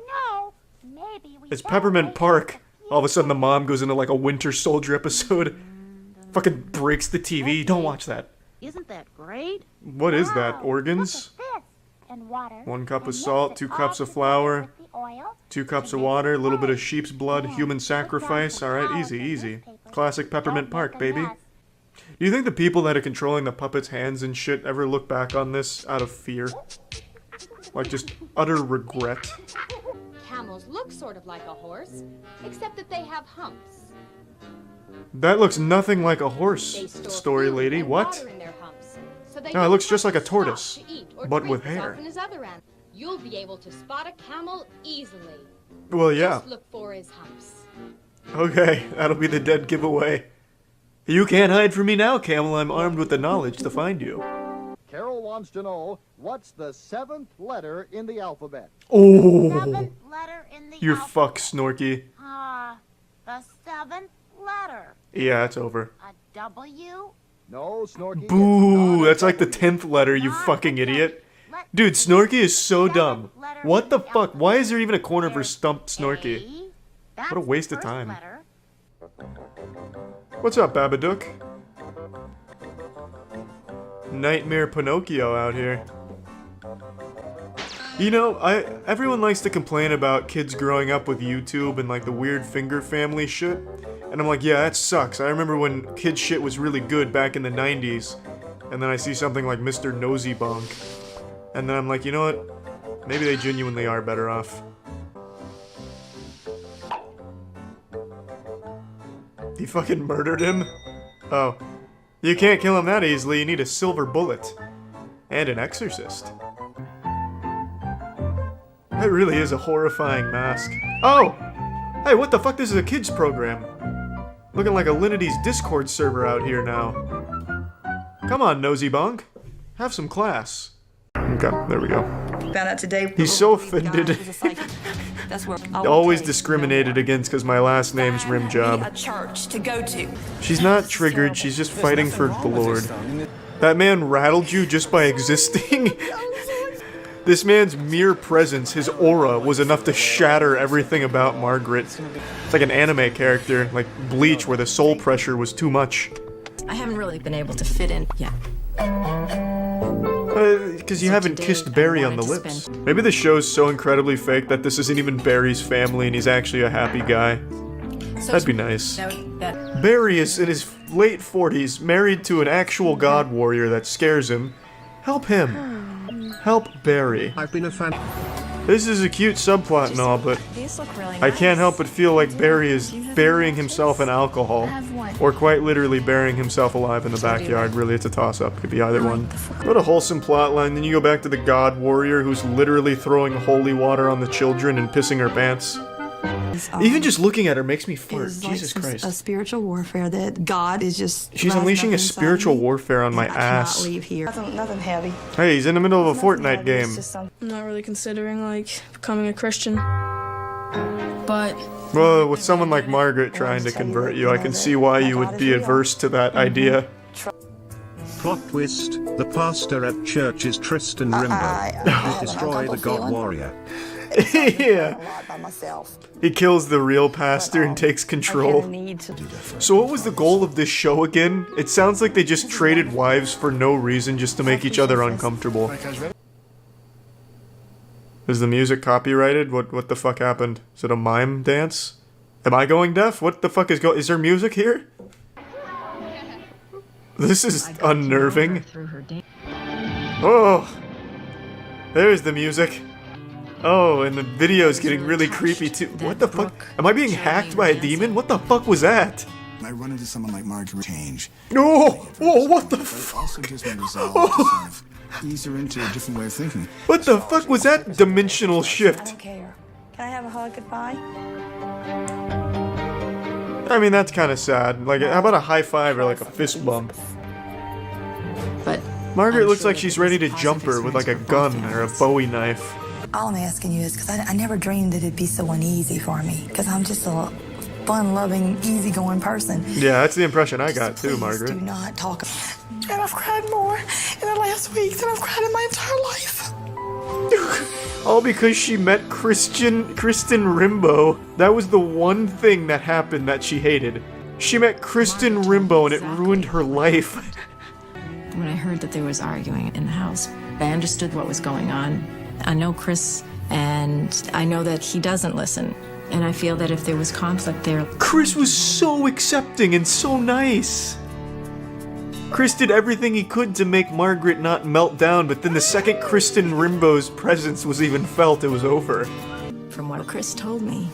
It's Peppermint Park. All of a sudden the mom goes into like a Winter Soldier episode. Fucking breaks the TV. Don't watch that.
Isn't that great?
What is that? Organs?
And water.
1 cup of salt, 2 cups of flour, 2 cups of water, a little bit of sheep's blood, human sacrifice. Alright, easy, easy. Classic Peppermint Park, baby. Do you think the people that are controlling the puppets' hands and shit ever look back on this out of fear? Like just utter regret?
Camels look sort of like a horse, except that they have humps.
That looks nothing like a horse,
They store
story
food
lady.
and
What?
water in their humps, so they
No, it
don't
looks
have
just like
to
a tortoise,
stop to eat or
but
drink
with
as
hair.
often as other animals. You'll be able to spot a camel easily.
Well, yeah.
Just look for his humps.
Okay, that'll be the dead giveaway. You can't hide from me now, Camel. I'm armed with the knowledge to find you.
Carol wants to know what's the 7th letter in the alphabet.
Oh,
Letter in the
you're fucked, Snorky.
the 7th letter.
Yeah, it's over.
A W?
No, Snorky.
Boo, that's like the 10th letter, you fucking idiot. Dude, Snorky is so dumb. What the fuck? Why is there even a corner for stumped Snorky? What a waste of time. What's up, Babadook? Nightmare Pinocchio out here. You know, everyone likes to complain about kids growing up with YouTube and like the weird finger family shit. And I'm like, yeah, that sucks. I remember when kid shit was really good back in the 90s. And then I see something like Mr. Nosy Bonk. And then I'm like, you know what? Maybe they genuinely are better off. He fucking murdered him? Oh. You can't kill him that easily, you need a silver bullet. And an exorcist. That really is a horrifying mask. Oh! Hey, what the fuck? This is a kids program. Looking like a Linity's Discord server out here now. Come on, Nosy Bonk. Have some class. Okay, there we go.
Found out today.
He's so offended.
That's where
Always discriminated against because my last name's Rimjob.
a church to go to.
She's not triggered, she's just fighting for the Lord. That man rattled you just by existing? This man's mere presence, his aura, was enough to shatter everything about Margaret. It's like an anime character, like Bleach, where the soul pressure was too much.
I haven't really been able to fit in yet.
Because you haven't kissed Barry on the lips. Maybe the show's so incredibly fake that this isn't even Barry's family and he's actually a happy guy. That'd be nice. Barry is in his late 40s, married to an actual god warrior that scares him. Help him. Help Barry.
I've been a fan.
This is a cute subplot and all, but
These look really
I can't help but feel like Barry is burying himself in alcohol. Or quite literally burying himself alive in the backyard. Really, it's a toss-up. Could be either one. What a wholesome plotline. Then you go back to the god warrior who's literally throwing holy water on the children and pissing her pants. Even just looking at her makes me fart. Jesus Christ.
A spiritual warfare that God is just.
She's unleashing a spiritual warfare on my ass.
I cannot leave here. Nothing heavy.
Hey, he's in the middle of a Fortnite game.
I'm not really considering, like, becoming a Christian. But...
Well, with someone like Margaret trying to convert you, I can see why you would be adverse to that idea.
Plot twist, the pastor at church is Tristan Rimbo. Destroy the god warrior.
Yeah. He kills the real pastor and takes control. So what was the goal of this show again? It sounds like they just traded wives for no reason just to make each other uncomfortable. Is the music copyrighted? What the fuck happened? Is it a mime dance? Am I going deaf? What the fuck is is there music here? This is unnerving. Oh! There's the music. Oh, and the video's getting really creepy too. What the fuck? Am I being hacked by a demon? What the fuck was that?
I run into someone like Margaret change.
Oh! Oh, what the fuck?
Also gives me resolve to sort of ease her into a different way of thinking.
What the fuck was that dimensional shift?
Can I have a hug goodbye?
I mean, that's kind of sad. Like, how about a high five or like a fist bump?
But
Margaret looks like she's ready to jump her with like a gun or a Bowie knife.
All I'm asking you is because I never dreamed that it'd be so uneasy for me. Because I'm just a fun-loving, easygoing person.
Yeah, that's the impression I got too, Margaret.
Do not talk. And I've cried more in the last week than I've cried in my entire life.
All because she met Kristen Rimbaud. That was the one thing that happened that she hated. She met Kristen Rimbaud and it ruined her life.
When I heard that there was arguing in the house, I understood what was going on. I know Chris, and I know that he doesn't listen. And I feel that if there was conflict there...
Chris was so accepting and so nice. Chris did everything he could to make Margaret not melt down, but then the second Kristen Rimbaud's presence was even felt, it was over.
From what Chris told me,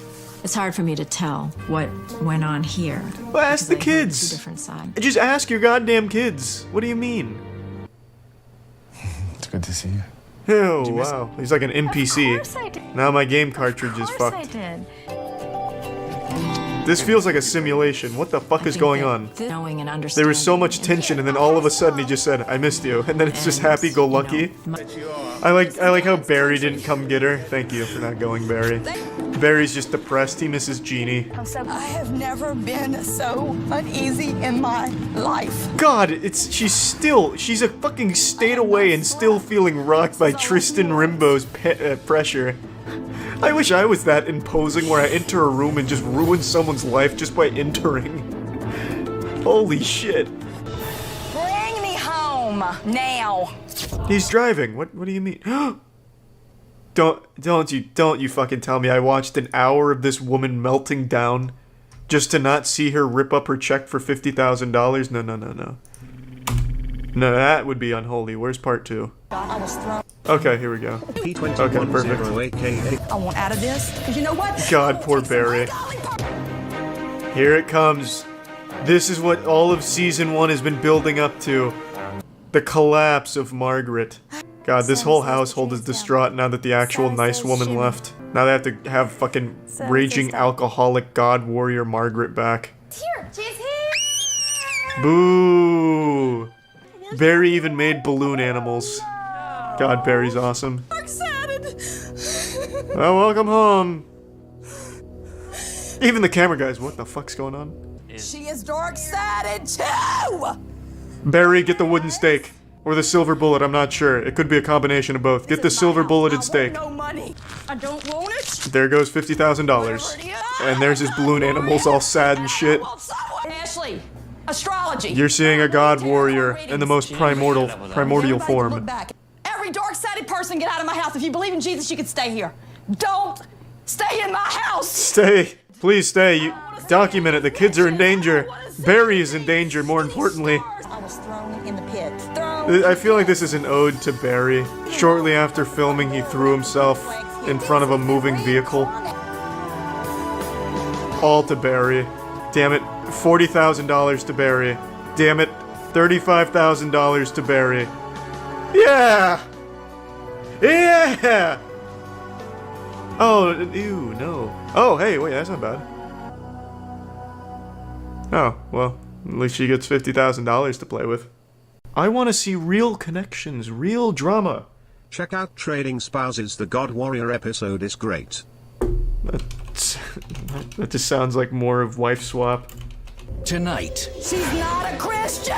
it's hard for me to tell what went on here.
Well, ask the
Two
kids.
different sides.
Just ask your goddamn kids. What do you mean?
It's good to see you.
Oh, wow. He's like an NPC.
Of course I did.
Now my game cartridge is
Of course I
fucked.
did.
This feels like a simulation. What the fuck is going on?
Knowing and understanding.
There was so much tension, and then all of a sudden he just said, "I missed you," and then it's just happy-go-lucky. I like how Barry didn't come get her. Thank you for not going, Barry. Barry's just depressed. He misses Jeannie.
I have never been so uneasy in my life.
God, she's a fucking state away and still feeling rocked by Tristan Rimbaud's pressure. I wish I was that imposing where I enter a room and just ruin someone's life just by entering. Holy shit.
Bring me home now.
He's driving. What do you mean? Don't you fucking tell me I watched an hour of this woman melting down just to not see her rip up her check for $50,000? No. No, that would be unholy. Where's part 2? Okay, here we go. Okay, perfect.
I want out of this, because you know what?
God, poor Barry. Here it comes. This is what all of Season 1 has been building up to. The collapse of Margaret. God, this whole household is distraught now that the actual nice woman left. Now they have to have fucking raging alcoholic god warrior Margaret back.
Here, she's here.
Boo! Barry even made balloon animals. God, Barry's awesome. Well, welcome home. Even the camera guys, what the fuck's going on?
She is dark-sided too!
Barry, get the wooden stake. Or the silver bullet, I'm not sure. It could be a combination of both. Get the silver bulleted stake.
No money. I don't want it.
There goes $50,000. And there's his balloon animals all sad and shit.
Ashley, astrology.
You're seeing a god warrior in the most primordial form.
Every dark-sided person get out of my house. If you believe in Jesus, you can stay here. Don't stay in my house.
Stay. Please stay. You document it. The kids are in danger. Barry is in danger, more importantly.
I was thrown in the pit.
I feel like this is an ode to Barry. Shortly after filming, he threw himself in front of a moving vehicle. All to Barry. Damn it. $40,000 to Barry. Damn it. $35,000 to Barry. Yeah! Yeah! Oh, ew, no. Oh, hey, wait, that's not bad. Oh, well, at least she gets $50,000 to play with. I want to see real connections, real drama.
Check out Trading Spouses. The God Warrior episode is great.
That just sounds like more of Wife Swap.
Tonight,
She's not a Christian!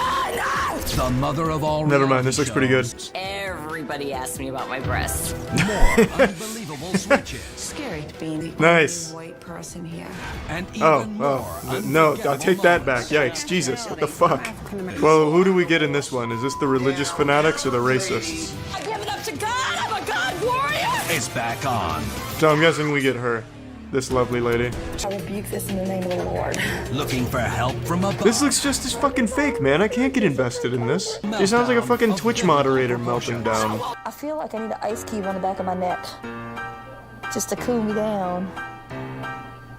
the mother of all
Never mind, this looks pretty good.
Everybody asks me about my breasts.
More unbelievable switches.
Scary to be the
Nice.
only white person here.
And
No, I'll take that back. Yikes, Jesus, what the fuck? Well, who do we get in this one? Is this the religious fanatics or the racists?
I give it up to God! I'm a God warrior!
It's back on.
So I'm guessing we get her. This lovely lady.
I rebuke this in the name of the Lord.
Looking for help from above.
This looks just as fucking fake, man. I can't get invested in this. She sounds like a fucking Twitch moderator melting down.
I feel like I need an ice cube on the back of my neck. Just to cool me down.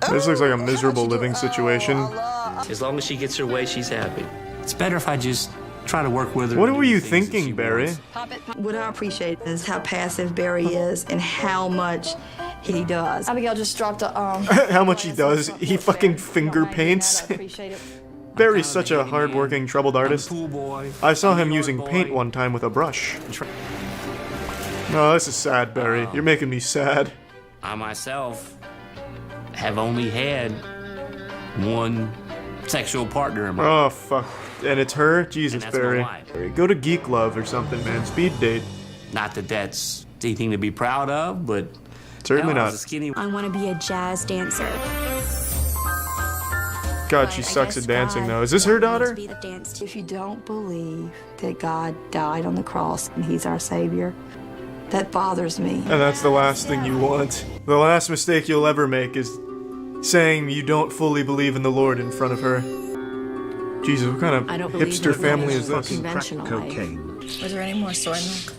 This looks like a miserable living situation.
As long as she gets her way, she's happy. It's better if I just try to work with her.
What were you thinking, Barry?
What I appreciate is how passive Barry is and how much he does.
Abigail just dropped a
How much he does. He fucking finger paints. Barry's such a hard-working, troubled artist. I saw him using paint one time with a brush. Oh, this is sad, Barry. You're making me sad.
I myself have only had one sexual partner in my
Oh, fuck. And it's her? Jesus,
And that's my
Barry.
wife.
Go to Geek Love or something, man. Speed date.
Not that that's anything to be proud of, but
certainly
hell, I
not.
was a skinny.
I want to be a jazz dancer.
God, she sucks at dancing though. Is this her daughter?
If you don't believe that God died on the cross and he's our savior, that bothers me.
And that's the last thing you want. The last mistake you'll ever make is saying you don't fully believe in the Lord in front of her. Jesus, what kind of hipster family is this?
Conventional.
Cocaine.
Was there any more soy milk?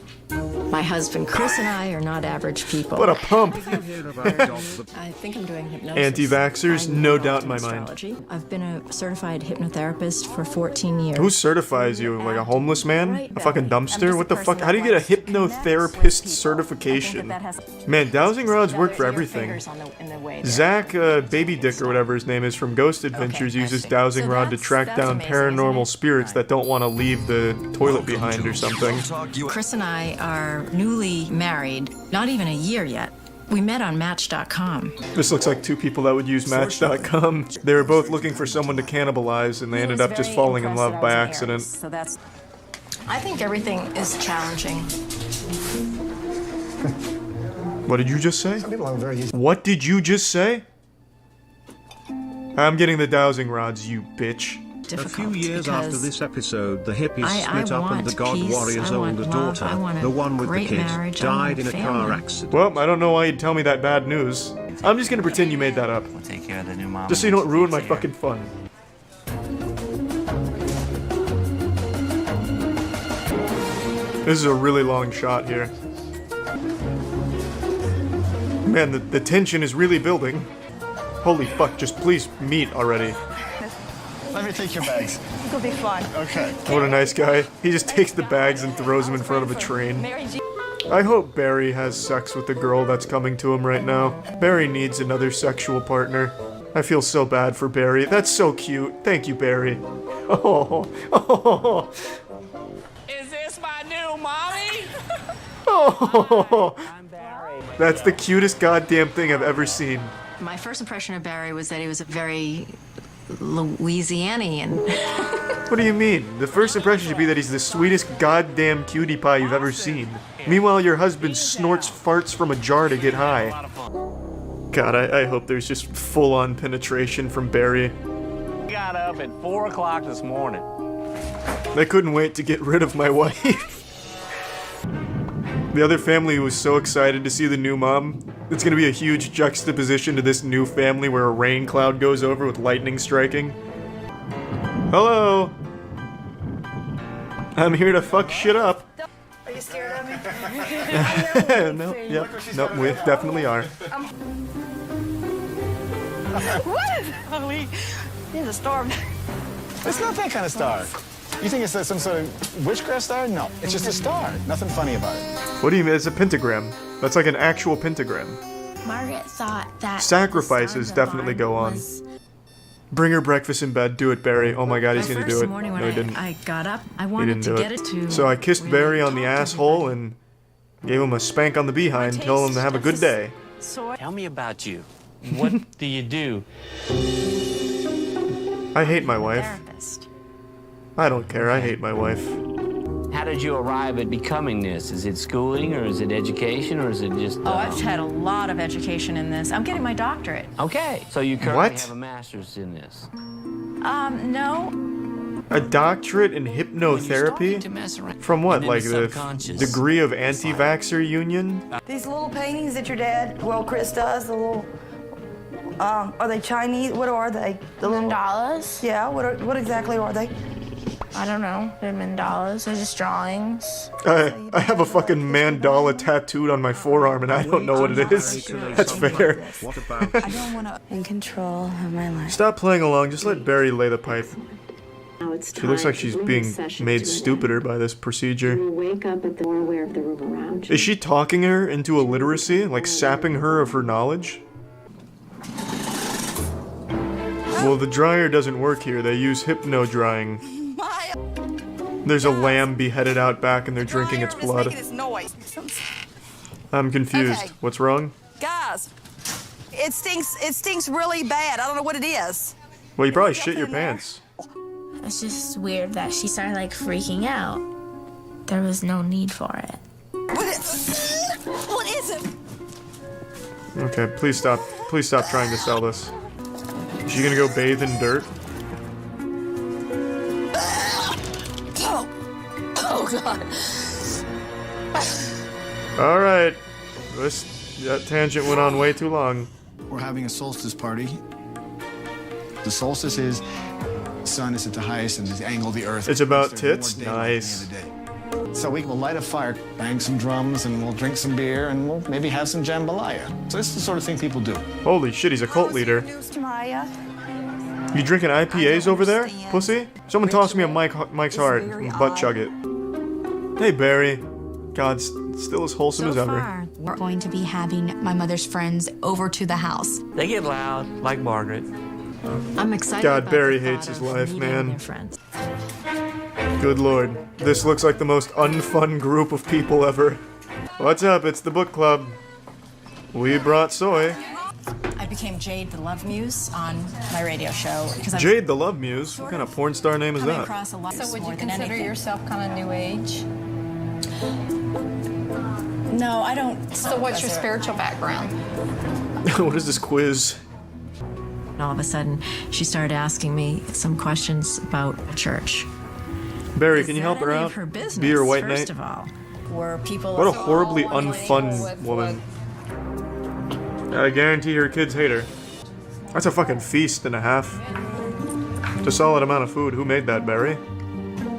My husband Chris and I are not average people.
What a pump!
I think I'm doing hypnosis.
Anti-vaxxers, no doubt in my mind.
I've been a certified hypnotherapist for 14 years.
Who certifies you? Like a homeless man? A fucking dumpster? What the fuck? How do you get a hypnotherapist certification? Man, dowsing rods work for everything. Zach, Baby Dick or whatever his name is from Ghost Adventures uses dowsing rod to track down paranormal spirits that don't want to leave the toilet behind or something.
Chris and I are newly married, not even a year yet. We met on Match.com.
This looks like two people that would use Match.com. They were both looking for someone to cannibalize, and they ended up just falling in love by accident.
So that's. I think everything is challenging.
What did you just say? What did you just say? I'm getting the dowsing rods, you bitch.
A few years after this episode, the hippies split up and the God Warrior's older daughter, the one with the kid, died in a car accident.
Well, I don't know why you'd tell me that bad news. I'm just gonna pretend you made that up.
We'll take care of the new mom.
Just so you don't ruin my fucking fun. This is a really long shot here. Man, the tension is really building. Holy fuck, just please meet already.
Let me take your bags.
It'll be fun.
Okay.
What a nice guy. He just takes the bags and throws them in front of a train. I hope Barry has sex with the girl that's coming to him right now. Barry needs another sexual partner. I feel so bad for Barry. That's so cute. Thank you, Barry. Oh.
Is this my new mommy?
Oh. That's the cutest goddamn thing I've ever seen.
My first impression of Barry was that he was a very Louisianian.
What do you mean? The first impression should be that he's the sweetest goddamn cutie pie you've ever seen. Meanwhile, your husband snorts farts from a jar to get high. God, I hope there's just full-on penetration from Barry.
Got up at 4 o'clock this morning.
I couldn't wait to get rid of my wife. The other family was so excited to see the new mom. It's gonna be a huge juxtaposition to this new family where a rain cloud goes over with lightning striking. Hello! I'm here to fuck shit up.
Are you scared of me?
No, yep, no, we definitely are.
What is Holly? There's a storm.
It's not that kind of star. You think it's some sort of witchcraft star? No, it's just a star. Nothing funny about it.
What do you mean? It's a pentagram. That's like an actual pentagram.
Margaret thought that
sacrifices definitely go on. Bring her breakfast in bed. Do it, Barry. Oh my god, he's gonna do it.
Morning
No,
when
he didn't.
I got up, I
He
wanted
didn't
to
do
get it to.
So I kissed Barry on the asshole and gave him a spank on the behind, telling him to have a good day.
Tell me about you. What do you do?
I hate my wife. I don't care. I hate my wife.
How did you arrive at becoming this? Is it schooling, or is it education, or is it just...
Oh, I've had a lot of education in this. I'm getting my doctorate.
Okay, so you currently
What?
have a master's in this.
No.
A doctorate in hypnotherapy? From what? Like the degree of anti-vaxxer union?
These little paintings that your dad, well, Chris does, the little, are they Chinese? What are they? The little
mandalas?
Yeah, what exactly are they?
I don't know. They're mandalas. They're just drawings.
I have a fucking mandala tattooed on my forearm and I don't know what it is. That's fair.
I don't want to in control of my life.
Stop playing along, just let Barry lay the pipe. She looks like she's being made stupider by this procedure.
Wake up at the aware of the room around you.
Is she talking her into illiteracy? Like sapping her of her knowledge? Well, the dryer doesn't work here. They use hypno drying. There's a lamb beheaded out back and they're drinking its blood. I'm confused.
Okay.
What's wrong?
Guys, it stinks really bad. I don't know what it is.
Well, you probably shit your pants.
It's just weird that she started like freaking out. There was no need for it.
Okay, please stop trying to sell this. Is she gonna go bathe in dirt?
Oh God.
Alright. That tangent went on way too long.
We're having a solstice party. The solstice is the sun is at the highest and the angle of the earth.
It's about tits? Nice.
So we will light a fire, bang some drums, and we'll drink some beer, and we'll maybe have some jambalaya. So this is the sort of thing people do.
Holy shit, he's a cult leader. You drinking IPAs over there, pussy? Someone toss me a Mike's Hard and butt chug it. Hey, Barry. God, still as wholesome as ever.
We're going to be having my mother's friends over to the house.
They get loud, like Margaret.
I'm excited.
God,
about
Barry
the
hates
thought
his
of
life,
meeting
man.
their friends.
Good lord. This looks like the most unfun group of people ever. What's up? It's the book club. We brought soy.
I became Jade the Love Muse on my radio show.
Jade the Love Muse? What kind of porn star name is that?
Across a lot
So would
more
you
than
consider
anything.
yourself kind of new age?
No, I don't.
So what's your spiritual background?
What is this quiz?
All of a sudden, she started asking me some questions about church.
Barry, can you help her
Any
out?
of her business,
Be her white
first
knight.
of all.
Were people
What a horribly unfun woman. I guarantee her kids hate her. That's a fucking feast and a half. It's a solid amount of food. Who made that, Barry?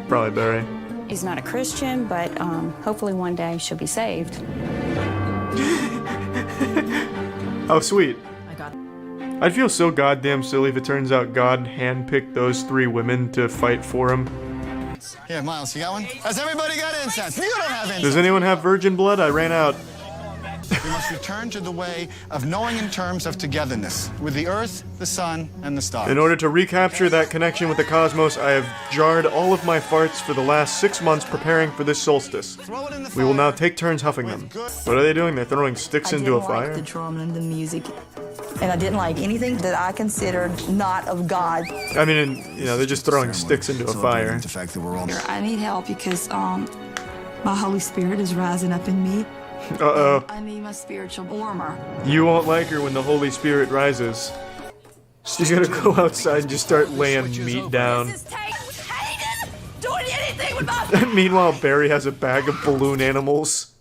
Probably Barry.
He's not a Christian, but hopefully one day she'll be saved.
Oh, sweet.
I got
I'd feel so goddamn silly if it turns out God handpicked those 3 women to fight for him.
Yeah, Miles, you got one? Has everybody got incense? You don't have incense.
Does anyone have virgin blood? I ran out.
We must return to the way of knowing in terms of togetherness with the earth, the sun, and the stars.
In order to recapture that connection with the cosmos, I have jarred all of my farts for the last 6 months preparing for this solstice. We will now take turns huffing them. What are they doing? They're throwing sticks into a fire?
I didn't like the drum and the music. And I didn't like anything that I considered not of God.
I mean, you know, they're just throwing sticks into a fire.
The fact that we're all...
I need help because my Holy Spirit is rising up in me.
Uh-oh.
I need my spiritual warmer.
You won't like her when the Holy Spirit rises. She's gonna go outside and just start laying meat down.
Doing anything with my...
Meanwhile, Barry has a bag of balloon animals.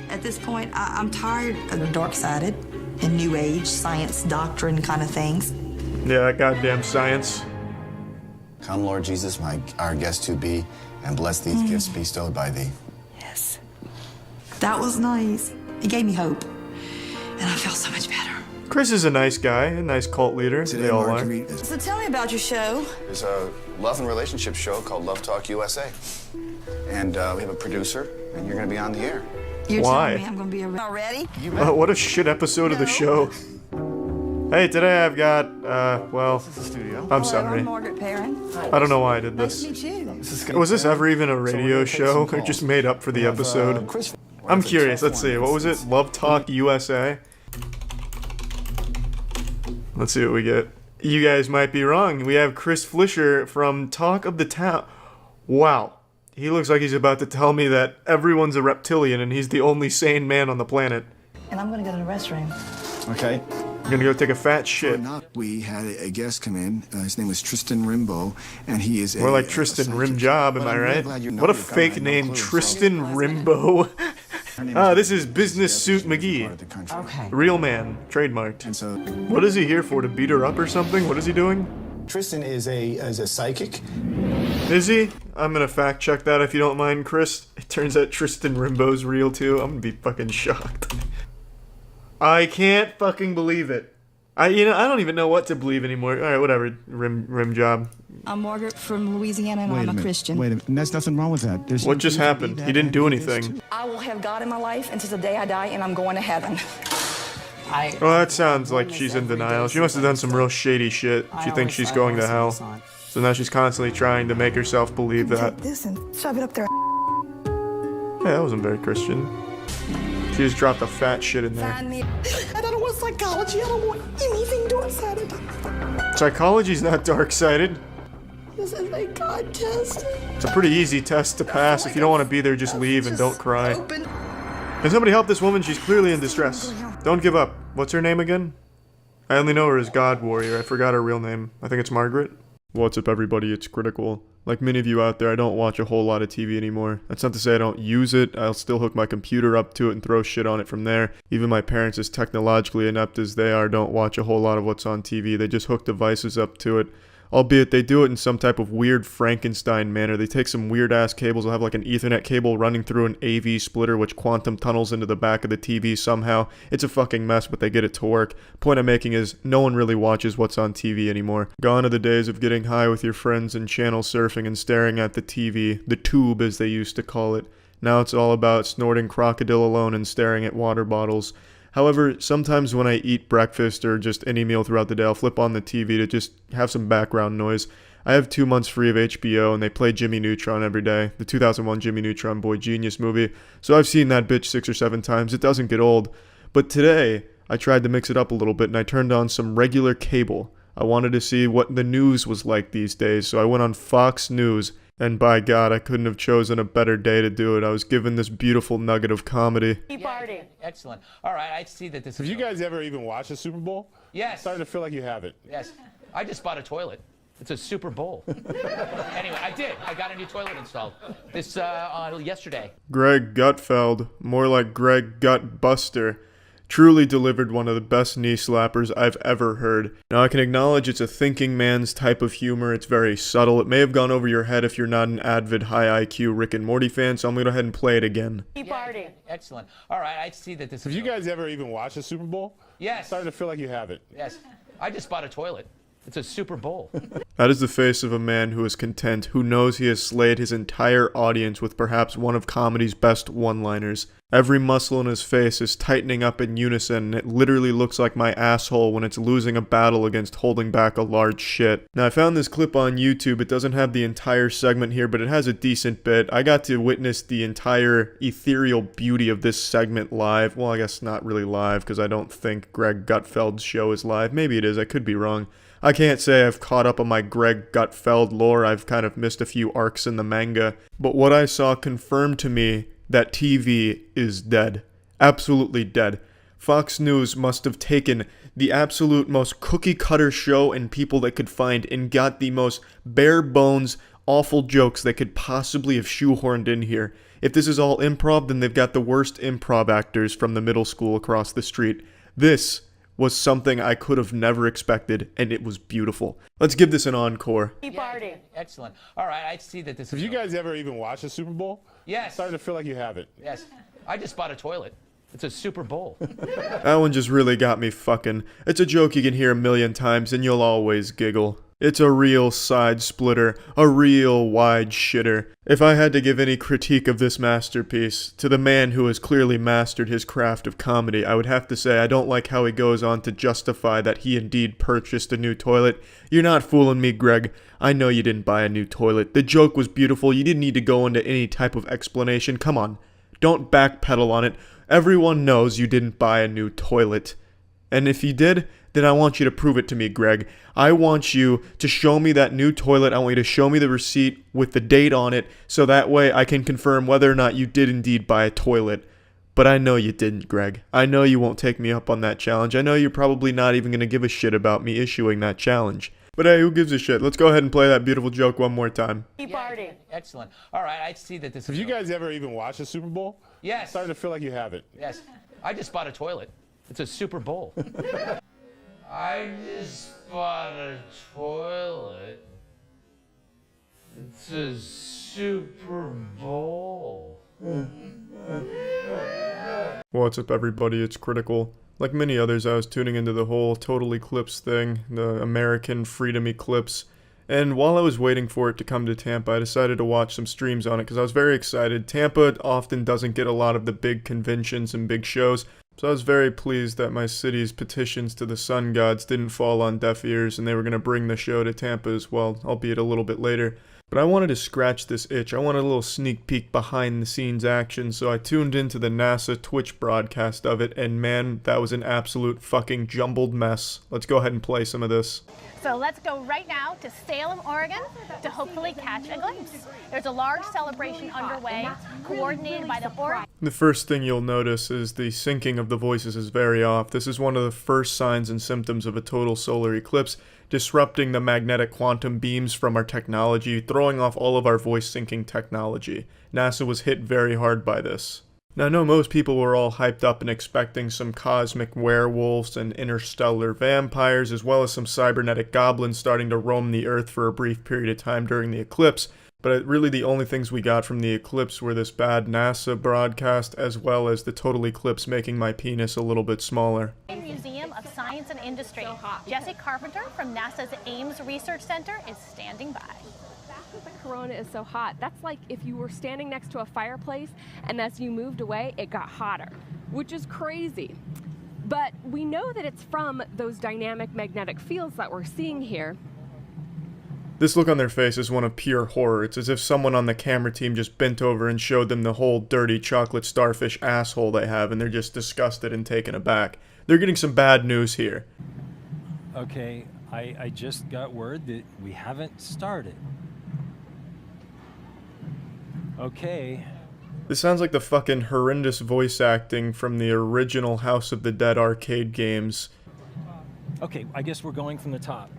At this point, I'm tired of the dark-sided and new age, science, doctrine kind of things.
Yeah, goddamn science.
Come, Lord Jesus, our guest to be, and bless these gifts bestowed by thee.
Yes. That was nice. It gave me hope. And I feel so much better.
Chris is a nice guy, a nice cult leader. They all are.
So tell me about your show.
There's a love and relationship show called Love Talk USA. And we have a producer, and you're going to be on the air.
You're
Why?
telling me I'm going to be already?
What a shit episode of the show. Hey, today I've got, well, I'm sorry.
I'm Margaret Perrin.
I don't know why I did
Nice
this.
to meet you.
Was this ever even a radio show, or just made up for the episode? I'm curious, let's see, what was it? Love Talk USA? Let's see what we get. You guys might be wrong. We have Chris Flisher from Talk of the Town. Wow. He looks like he's about to tell me that everyone's a reptilian and he's the only sane man on the planet.
And I'm going to go to the restroom.
Okay.
I'm gonna go take a fat shit.
We had a guest come in. His name was Tristan Rimbaud, and he is
More like Tristan Rimjob, am I right? What a fake name, Tristan Rimbaud. This is Business Suit McGee.
Okay.
Real man, trademarked. What is he here for? To beat her up or something? What is he doing?
Tristan is a psychic.
Is he? I'm gonna fact check that if you don't mind, Chris. It turns out Tristan Rimbaud's real too. I'm gonna be fucking shocked. I can't fucking believe it. I don't even know what to believe anymore. All right, whatever. Rim job.
I'm Margaret from Louisiana, and I'm a Christian.
Wait a minute. And there's nothing wrong with that.
What just happened? He didn't do anything.
I will have God in my life until the day I die, and I'm going to heaven.
Well, that sounds like she's in denial. She must have done some real shady shit. She thinks she's going to hell. So now she's constantly trying to make herself believe that.
Take this and shove it up there.
Yeah, that wasn't very Christian. She just dropped a fat shit in there.
I don't want psychology. I don't want anything dark-sided.
Psychology's not dark-sided.
This is a God test.
It's a pretty easy test to pass. If you don't want to be there, just leave and don't cry. Can somebody help this woman? She's clearly in distress. Don't give up. What's her name again? I only know her as God Warrior. I forgot her real name. I think it's Margaret. What's up, everybody? It's Critical. Like many of you out there, I don't watch a whole lot of TV anymore. That's not to say I don't use it. I'll still hook my computer up to it and throw shit on it from there. Even my parents, as technologically inept as they are, don't watch a whole lot of what's on TV. They just hook devices up to it. Albeit they do it in some type of weird Frankenstein manner. They take some weird ass cables, they'll have like an Ethernet cable running through an AV splitter which quantum tunnels into the back of the TV somehow. It's a fucking mess, but they get it to work. Point I'm making is no one really watches what's on TV anymore. Gone are the days of getting high with your friends and channel surfing and staring at the TV, the tube as they used to call it. Now it's all about snorting crocodile alone and staring at water bottles. However, sometimes when I eat breakfast or just any meal throughout the day, I'll flip on the TV to just have some background noise. I have 2 months free of HBO, and they play Jimmy Neutron every day, the 2001 Jimmy Neutron Boy Genius movie, so I've seen that bitch 6 or 7 times. It doesn't get old. But today, I tried to mix it up a little bit, and I turned on some regular cable. I wanted to see what the news was like these days, so I went on Fox News. And by God, I couldn't have chosen a better day to do it. I was given this beautiful nugget of comedy.
Yeah, excellent. All right, I see that this
Have you guys ever even watched a Super Bowl?
Yes.
I'm starting to feel like you haven't.
Yes. I just bought a toilet. It's a Super Bowl. Anyway, I did. I got a new toilet installed this yesterday.
Greg Gutfeld, more like Greg Gutbuster, truly delivered one of the best knee slappers I've ever heard. Now I can acknowledge it's a thinking man's type of humor, it's very subtle, it may have gone over your head if you're not an avid high IQ Rick and Morty fan, so I'm gonna go ahead and play it again.
Yeah, excellent. All right, I see that this
Have you guys ever even watched a Super Bowl?
Yes.
I'm starting to feel like you haven't.
Yes. I just bought a toilet. It's a Super Bowl.
That is the face of a man who is content, who knows he has slayed his entire audience with perhaps one of comedy's best one-liners. Every muscle in his face is tightening up in unison, and it literally looks like my asshole when it's losing a battle against holding back a large shit. Now, I found this clip on YouTube. It doesn't have the entire segment here, but it has a decent bit. I got to witness the entire ethereal beauty of this segment live. Well, I guess not really live, because I don't think Greg Gutfeld's show is live. Maybe it is. I could be wrong. I can't say I've caught up on my Greg Gutfeld lore. I've kind of missed a few arcs in the manga. But what I saw confirmed to me that TV is dead. Absolutely dead. Fox News must have taken the absolute most cookie-cutter show and people they could find and got the most bare-bones, awful jokes they could possibly have shoehorned in here. If this is all improv, then they've got the worst improv actors from the middle school across the street. This was something I could have never expected, and it was beautiful. Let's give this an encore.
Yeah, excellent. All right, I see that this
Have you guys ever even watched a Super Bowl?
Yes.
I'm starting to feel like you haven't.
Yes. I just bought a toilet. It's a Super Bowl.
That one just really got me fucking. It's a joke you can hear a million times, and you'll always giggle. It's a real side splitter, a real wide shitter. If I had to give any critique of this masterpiece to the man who has clearly mastered his craft of comedy, I would have to say I don't like how he goes on to justify that he indeed purchased a new toilet. You're not fooling me, Greg. I know you didn't buy a new toilet. The joke was beautiful. You didn't need to go into any type of explanation. Come on. Don't backpedal on it. Everyone knows you didn't buy a new toilet. And if you did, then I want you to prove it to me, Greg. I want you to show me that new toilet. I want you to show me the receipt with the date on it, so that way I can confirm whether or not you did indeed buy a toilet. But I know you didn't, Greg. I know you won't take me up on that challenge. I know you're probably not even going to give a shit about me issuing that challenge. But hey, who gives a shit? Let's go ahead and play that beautiful joke one more time.
Yeah, excellent. All right, I see that this
Have you guys ever even watched a Super Bowl?
Yes.
I'm starting to feel like you haven't.
Yes. I just bought a toilet. It's a Super Bowl. I just bought a toilet. It's a Super Bowl.
What's up, everybody? It's Critical. Like many others, I was tuning into the whole Total Eclipse thing, the American Freedom Eclipse, and while I was waiting for it to come to Tampa, I decided to watch some streams on it because I was very excited. Tampa often doesn't get a lot of the big conventions and big shows, so I was very pleased that my city's petitions to the sun gods didn't fall on deaf ears and they were going to bring the show to Tampa as well, albeit a little bit later. But I wanted to scratch this itch. I wanted a little sneak peek behind the scenes action, so I tuned into the NASA Twitch broadcast of it, and man, that was an absolute fucking jumbled mess. Let's go ahead and play some of this.
So let's go right now to Salem, Oregon, to hopefully catch a glimpse. There's a large celebration underway, coordinated by the Oregon.
The first thing you'll notice is the syncing of the voices is very off. This is one of the first signs and symptoms of a total solar eclipse, disrupting the magnetic quantum beams from our technology, throwing off all of our voice syncing technology. NASA was hit very hard by this. Now, I know most people were all hyped up and expecting some cosmic werewolves and interstellar vampires, as well as some cybernetic goblins starting to roam the Earth for a brief period of time during the eclipse, but really the only things we got from the eclipse were this bad NASA broadcast, as well as the total eclipse making my penis a little bit smaller.
Museum of Science and Industry. Jesse Carpenter from NASA's Ames Research Center is standing by.
The corona is so hot. That's like if you were standing next to a fireplace and as you moved away, it got hotter, which is crazy. But we know that it's from those dynamic magnetic fields that we're seeing here.
This look on their face is one of pure horror. It's as if someone on the camera team just bent over and showed them the whole dirty chocolate starfish asshole they have, and they're just disgusted and taken aback. They're getting some bad news here.
Okay, I just got word that we haven't started. Okay.
This sounds like the fucking horrendous voice acting from the original House of the Dead arcade games.
Okay, I guess we're going from the top.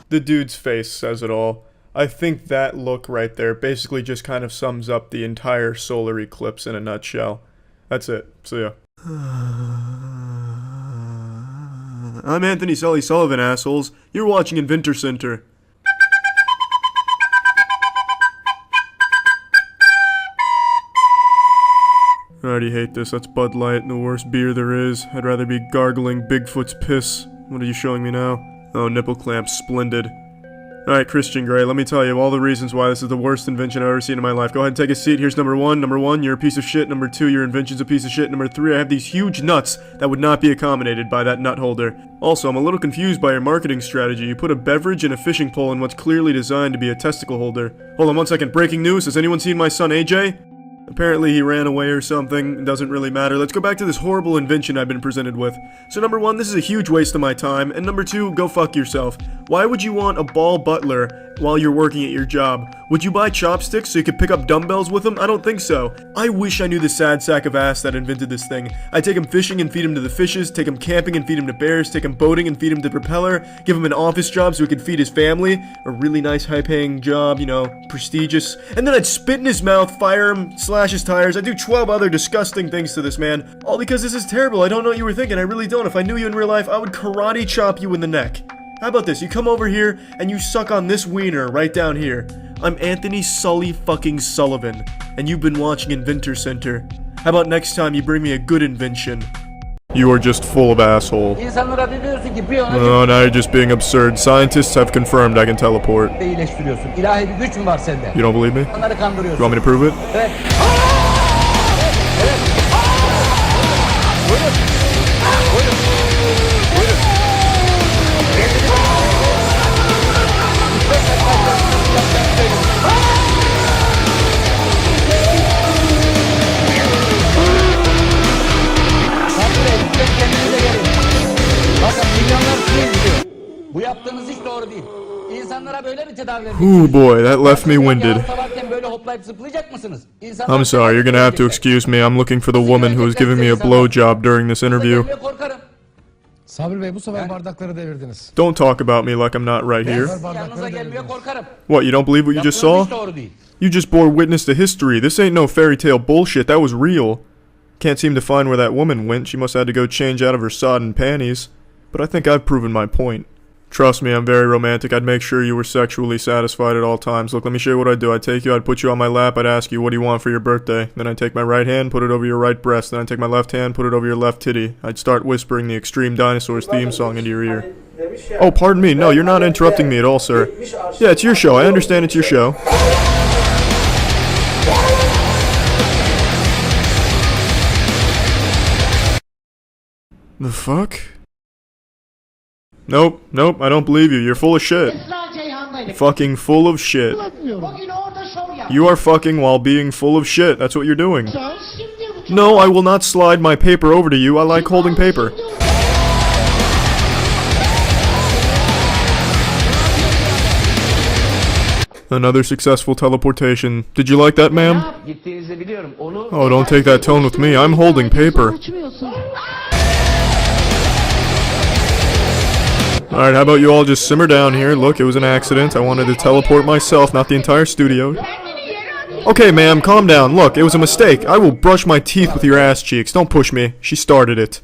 The dude's face says it all. I think that look right there basically just kind of sums up the entire solar eclipse in a nutshell. That's it. See ya. I'm Anthony Sully Sullivan, assholes. You're watching Inventor Center. I already hate this. That's Bud Light, the worst beer there is. I'd rather be gargling Bigfoot's piss. What are you showing me now? Oh, nipple clamps. Splendid. Alright, Christian Grey, let me tell you all the reasons why this is the worst invention I've ever seen in my life. Go ahead and take a seat. Here's number one. Number one, you're a piece of shit. Number two, your invention's a piece of shit. Number three, I have these huge nuts that would not be accommodated by that nut holder. Also, I'm a little confused by your marketing strategy. You put a beverage and a fishing pole in what's clearly designed to be a testicle holder. Hold on one second. Breaking news. Has anyone seen my son AJ? Apparently he ran away or something. It doesn't really matter. Let's go back to this horrible invention I've been presented with. So number one, this is a huge waste of my time. And number two, go fuck yourself. Why would you want a ball butler while you're working at your job? Would you buy chopsticks so you could pick up dumbbells with them? I don't think so. I wish I knew the sad sack of ass that invented this thing. I'd take him fishing and feed him to the fishes, take him camping and feed him to bears, take him boating and feed him to propeller, give him an office job so he could feed his family, a really nice high-paying job, you know, prestigious, and then I'd spit in his mouth, fire him, slash his tires. I'd do 12 other disgusting things to this man, all because this is terrible. I don't know what you were thinking. I really don't. If I knew you in real life, I would karate chop you in the neck. How about this? You come over here and you suck on this wiener right down here. I'm Anthony Sully fucking Sullivan, and you've been watching Inventor Center. How about next time you bring me a good invention? You are just full of asshole. No, now you're just being absurd. Scientists have confirmed I can teleport. You don't believe me? You want me to prove it? Ooh boy, that left me winded. I'm sorry, you're gonna have to excuse me. I'm looking for the woman who was giving me a blowjob during this interview. Don't talk about me like I'm not right here. What, you don't believe what you just saw? You just bore witness to history. This ain't no fairy tale bullshit, that was real. Can't seem to find where that woman went. She must have had to go change out of her sodden panties. But I think I've proven my point. Trust me, I'm very romantic. I'd make sure you were sexually satisfied at all times. Look, let me show you what I'd do. I'd take you, I'd put you on my lap, I'd ask you, what do you want for your birthday? Then I'd take my right hand, put it over your right breast. Then I'd take my left hand, put it over your left titty. I'd start whispering the Extreme Dinosaurs theme song into your ear. Oh, pardon me. No, you're not interrupting me at all, sir. Yeah, it's your show. I understand it's your show. The fuck? Nope, I don't believe you. You're full of shit. Fucking full of shit. You are fucking while being full of shit. That's what you're doing. No, I will not slide my paper over to you. I like holding paper. Another successful teleportation. Did you like that, ma'am? Oh, don't take that tone with me. I'm holding paper. Alright, how about you all just simmer down here? Look, it was an accident. I wanted to teleport myself, not the entire studio. Okay, ma'am, calm down. Look, it was a mistake. I will brush my teeth with your ass cheeks. Don't push me. She started it.